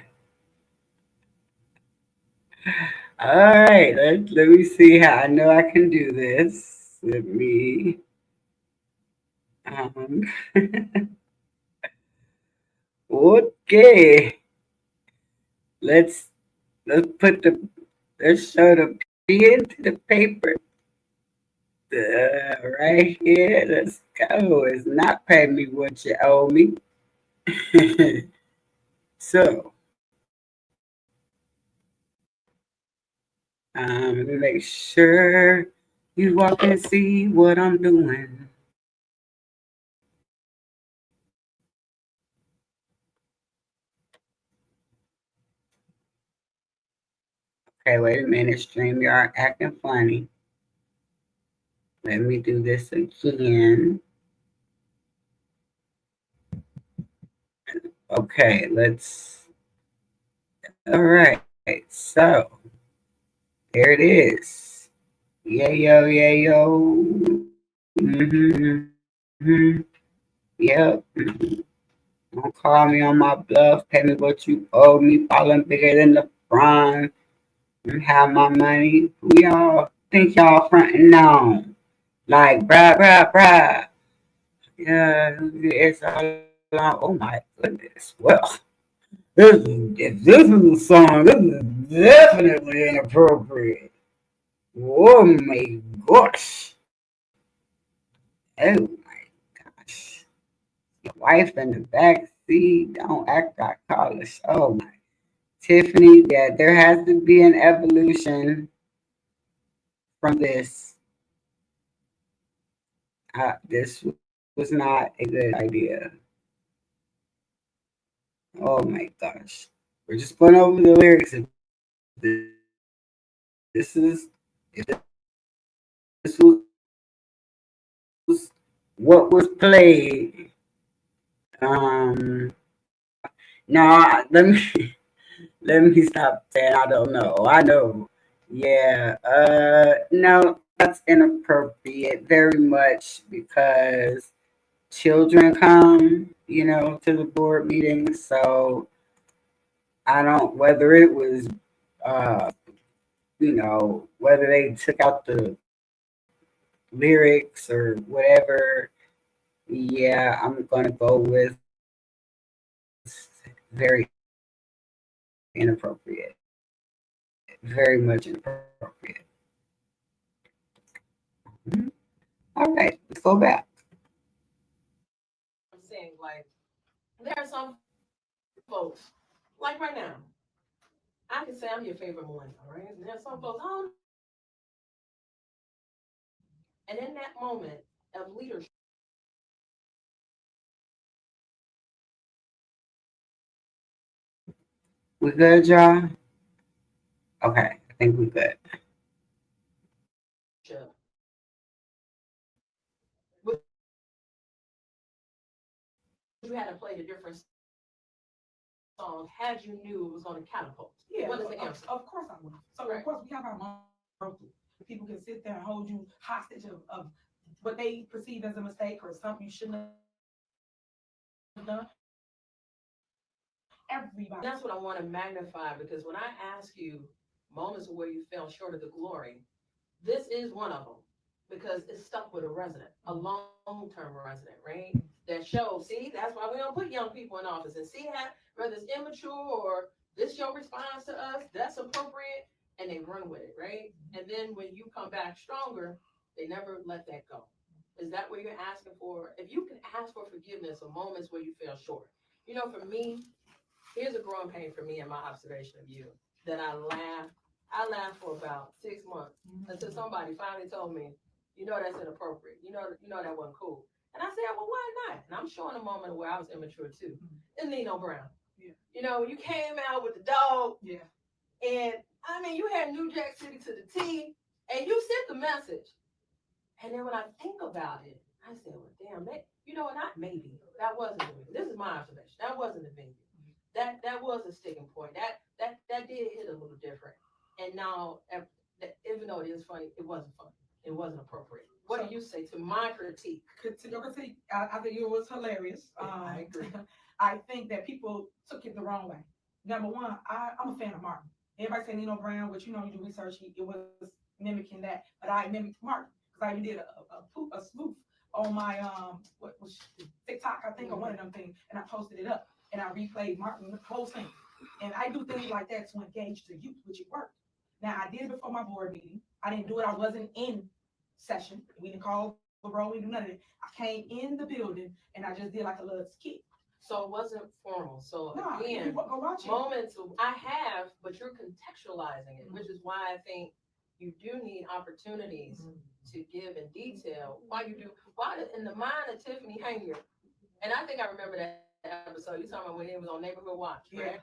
all right, let me see how I know I can do this. Let me, um, okay, let's let's put the let's show the pen to the paper. Right here, let's go. It's not pay me what you owe me. So, let me make sure you walk and see what I'm doing. Okay, wait a minute. StreamYard acting funny. Let me do this again. Okay, let's. All right. So, there it is. Yeah, yo, yeah, yo. Mm-hmm. Yep. Don't call me on my bluff. Pay me what you owe me. Falling bigger than the prime. You have my money. Who y'all think y'all fronting on? Like, bruh. Yeah, it's all on. Oh my goodness. Well, if this is a song, this is definitely inappropriate. Oh my gosh. Oh my gosh. Your wife in the back seat. Don't act like college. Oh my. Tiffany, yeah, there has to be an evolution from this. This was not a good idea. Oh my gosh. We're just going over the lyrics. If this is if this was what was played. Um no, let me let me stop saying I don't know. I know. Yeah. No, that's inappropriate very much because children come, to the board meetings. So I don't whether it was uh, whether they took out the lyrics or whatever. Yeah, I'm gonna go with very inappropriate. Very much inappropriate. Mhm. All right, let's go back. I'm saying, like, there are some folks, like right now, I can say I'm your favorite millennial, right? And there's some folks, oh, and in that moment of leadership, We good, y'all? Okay, I think we good. would you had to play the different songs had you knew it was going to catapult? Yeah, What is the answer? of course I would. So of course we have our moments. People can sit there and hold you hostage of what they perceive as a mistake or something you shouldn't have done. Everybody. That's what I want to magnify because when I ask you moments where you fell short of the glory, this is one of them because it's stuck with a resident, a long-term resident, right? That shows. See, that's why we don't put young people in office. And see how whether it's immature or this your response to us, that's appropriate, and they run with it, right? And then when you come back stronger, they never let that go. Is that what you're asking for? If you can ask for forgiveness of moments where you fell short, for me, Here's a growing pain for me and my observation of you that I laughed for about 6 months until somebody finally told me, you know, that's inappropriate. You know that wasn't cool. And I said, well, why not? And I'm showing a moment where I was immature too. And Nino Brown. Yeah. You know, when you came out with the dog, Yeah. and I mean, you had New Jack City to the T, and you sent the message. And then when I think about it, I said, well, damn, you know what? Not maybe. That wasn't the venue. This is my observation. That wasn't the venue. That was a sticking point. That did hit a little different. And now, even though it is funny, it wasn't funny. It wasn't appropriate. What do you say to my critique? I think it was hilarious. I agree. I think that people took it the wrong way. Number one, I'm a fan of Martin. Everybody say Nino Brown, but you know, you do research, it was mimicking that, but I mimicked Martin because I even did a spoof on my what was TikTok, I think, or one of them things, and I posted it up and I replayed Martin the whole thing. And I do things like that to engage the youth, which it worked. Now I did it before my board meeting. I didn't do it. I wasn't in session. We didn't call the roll. We didn't do none of it. I came in the building and I just did like a little skit. So it wasn't formal. So No, again, go watch it. moments I have, but you're contextualizing it, which is why I think you do need opportunities to give in detail why you do. Why in the mind of Tiffany Henyard, and I think I remember that episode. You talking about when he was on Neighborhood Watch, right?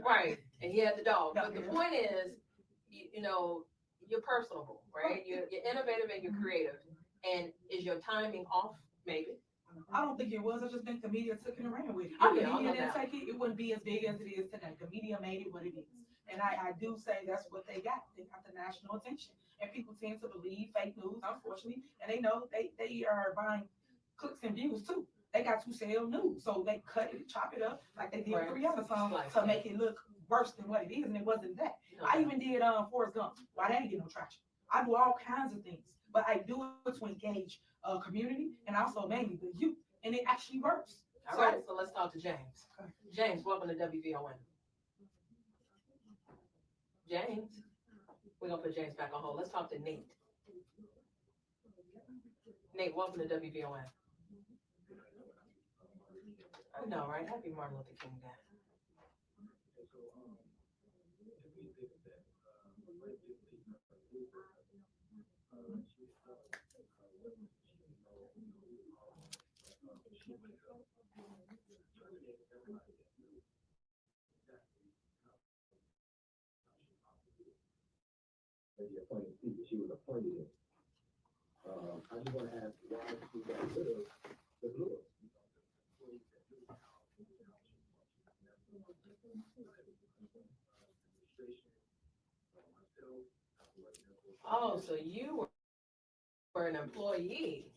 Right, and he had the dog. But the point is, you know, you're personable, right? You're innovative and you're creative. And is your timing off? Maybe. I don't think it was. I just think the media took it and ran with it. Oh, If yeah, the media I know didn't that. take it, it wouldn't be as big as it is today. The media made it what it is. And I do say that's what they got. They got the national attention. And people tend to believe fake news, unfortunately. And they know they are buying clicks and views too. They got to sell news. So they cut it, chop it up like they did Right. 3 other songs Like to that. make it look worse than what it is. And it wasn't that. No. I even did Forrest Gump. Why that didn't get no traction. I do all kinds of things. But I do it to engage community and also mainly the youth. And it actually works. All right, so let's talk to James. James, welcome to WVON. James, we're gonna put James back on hold. Let's talk to Nate. Nate, welcome to WVON. I know, right? Happy Martin Luther King Day. Appointed seat she was appointed in. I just want to ask why she got rid of the blue. Oh, so you were an employee.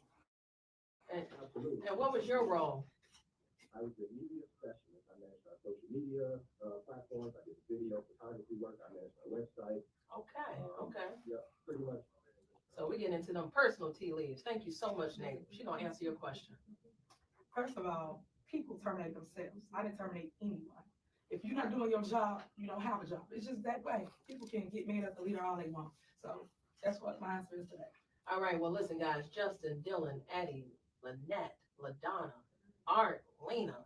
And what was your role? I was the media specialist. I managed our social media platforms. I did video photography work. I managed our website. Okay. Yeah, pretty much. So we're getting into them personal tea leaves. Thank you so much, Nate. She's gonna answer your question. First of all, people terminate themselves. I didn't terminate anyone. If you're not doing your job, you don't have a job. It's just that way. People can get made as a leader all they want. So that's what my answer is today. All right, well, listen, guys. Justin, Dylan, Eddie, Lynette, LaDonna, Art, Lena.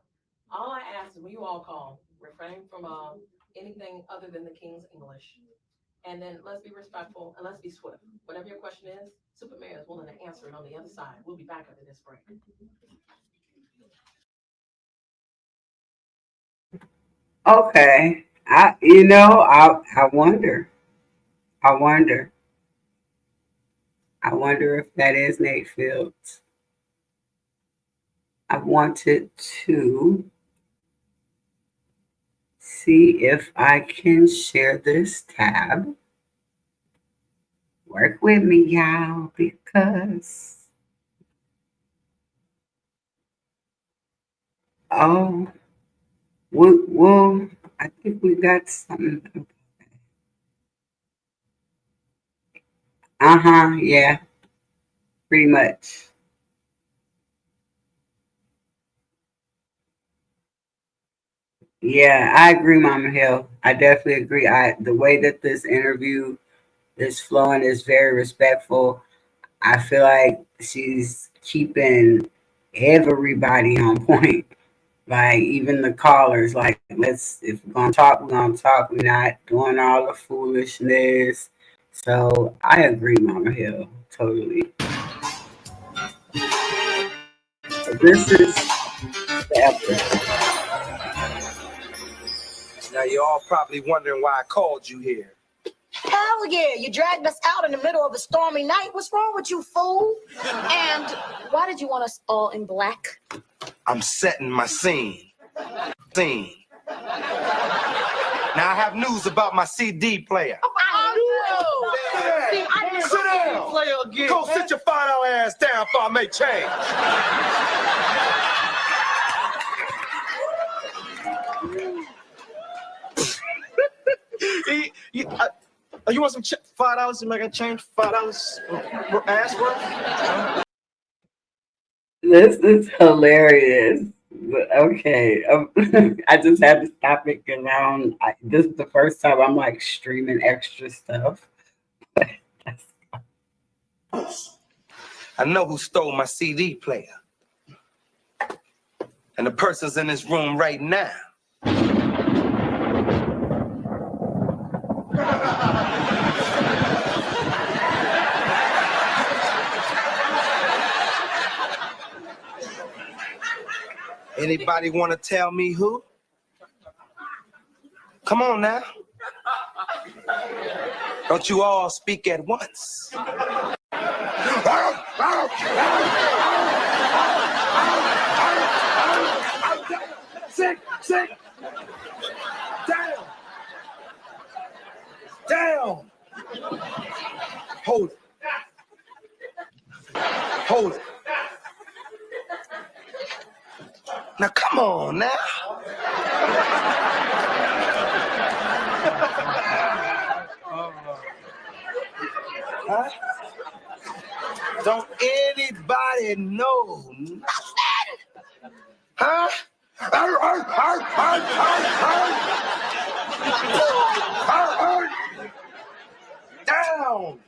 All I ask is when you all call, refrain from anything other than the King's English. And then let's be respectful and let's be swift. Whatever your question is, Super Mayor is willing to answer it on the other side. We'll be back after this break. Okay. I wonder. I wonder if that is Nate Fields. I wanted to see if I can share this tab. Work with me, y'all, because well, I think we got something. Yeah, pretty much. Yeah, I agree, Mama Hill. I definitely agree. The way that this interview is flowing is very respectful. I feel like she's keeping everybody on point. Like even the callers, like if we're gonna talk, we're gonna talk. We're not doing all the foolishness. So I agree, Mama Hill, totally. So this is the episode. Now you're all probably wondering why I called you here. Hell yeah, you dragged us out in the middle of a stormy night. What's wrong with you, fool? And why did you want us all in black? I'm setting my scene. Now I have news about my CD player. Sit down. Go sit your $5 ass down before I make change. You want some $5 to make a change? $5 ass worth? This is hilarious. But okay, I just had to stop it because this is the first time I'm like streaming extra stuff. I know who stole my CD player. And the person's in this room right now. Anybody want to tell me who? Come on now. Don't you all speak at once. Sit. Down. Hold it. Now come on now. Huh? Don't anybody know nothing? Huh? Down.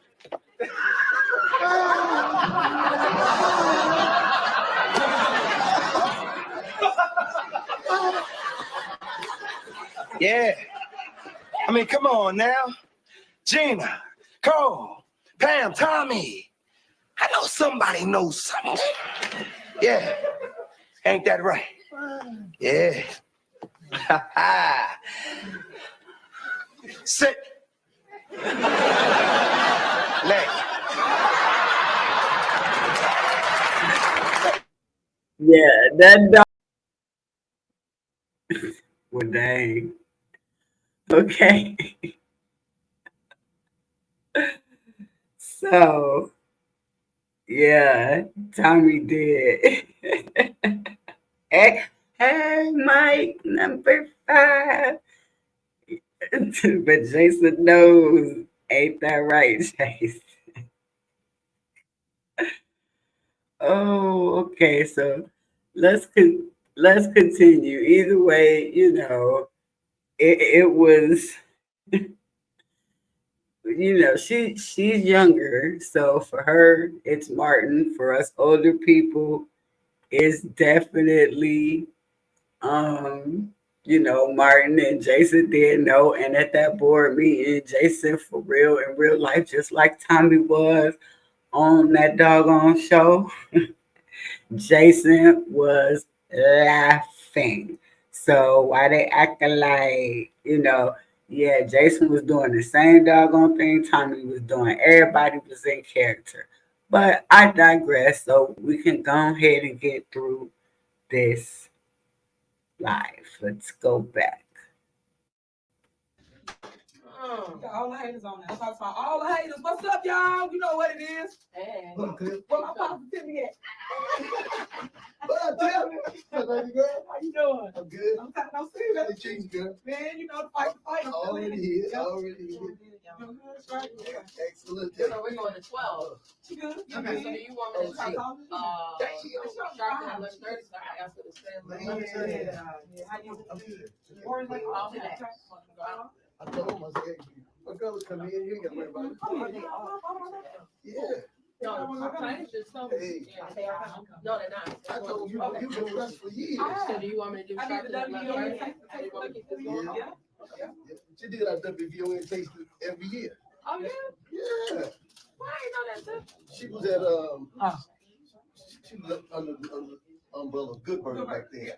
Yeah. I mean, come on now. Gina, Cole, Pam, Tommy. I know somebody knows something. Yeah. Ain't that right? Yeah. Sit. Leg. Yeah, that dog. Well, dang. Okay. So, yeah, Tommy did. Hey, Mike, number 5. But Jason knows. Ain't that right, Jason? Oh, okay. So let's continue. Either way, it was she's younger, so for her it's Martin. For us older people, it's definitely Martin, and Jason did know. And at that board meeting, Jason for real in real life, just like Tommy was on that doggone show, Jason was laughing. So why they acting like, yeah, Jason was doing the same doggone thing Tommy was doing. Everybody was in character. But I digress. So we can go ahead and get through this live. Let's go back. Got all the haters on there. I'm talking about all the haters. What's up, y'all? You know what it is. Hey. Where my positivity at? What up, Tiffany? Baby girl? How you doing? I'm good. I'm talking about serious. Hey, cheese girl. Man, you know the fight. Already is. Excellent. So we're going to 12. She good? Okay, so do you want me to She- sharpen at 11:30 so I can ask her to stay a little Man. later? How you? I'm good. Orange like I'll be back. I told him, I said, hey, my girls come in, you ain't got to worry about it. Yeah. No, Sometimes just some, Hey. yeah. No, they're not. I told you, you've been with us for years. So do you want me to do? I need the WVON taste. Do you want me to keep this going? Yeah. She did our WVON taste every year. Oh, yeah? Yeah. Why I ain't know that, too? She was at, she was under the umbrella of Good Burger back there.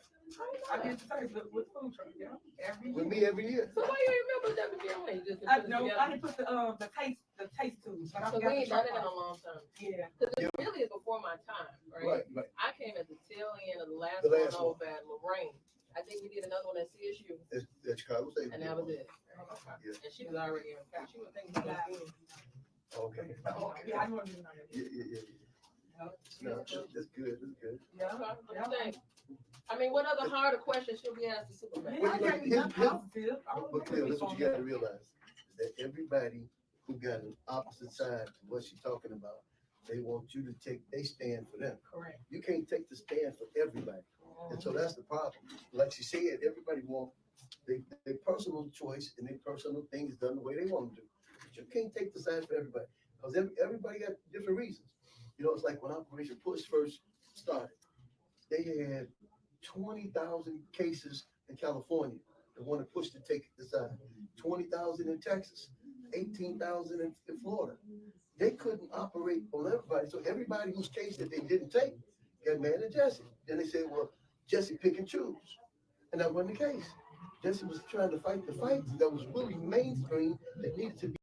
I get to taste with food truck, yeah, every With year. me every year. So why you remember WVON? You just didn't I put it know, together? I didn't put the taste to it, but I So we forgot ain't the done truck it in a part. long time. Yeah. Because it really is before my time, right? Right. I came at the tail end of the last The one last one. over at Lorraine. I think we did another one at CSU, At Chicago State. and that was it. Yeah. And she was already in, she was thinking about it. Okay. Yeah, I know what you're doing. Yeah. No, that's good, that's good. Yeah. What you think? I mean, what other harder questions should we ask the Superman? Yeah, I can't be that positive. But Cleo, that's what you gotta realize, is that everybody who got an opposite side to what she's talking about, they want you to take, they stand for them. Correct. You can't take the stand for everybody. And so that's the problem. Like she said, everybody want their personal choice and their personal things done the way they want them to. But you can't take the side for everybody, because everybody got different reasons. You know, it's like when Operation Push first started, they had 20,000 cases in California that wanted Push to take the side, 20,000 in Texas, 18,000 in Florida. They couldn't operate on everybody, so everybody whose case that they didn't take got mad at Jesse. Then they said, well, Jesse pick and choose. And that wasn't the case. Jesse was trying to fight the fights that was really mainstream that needed to be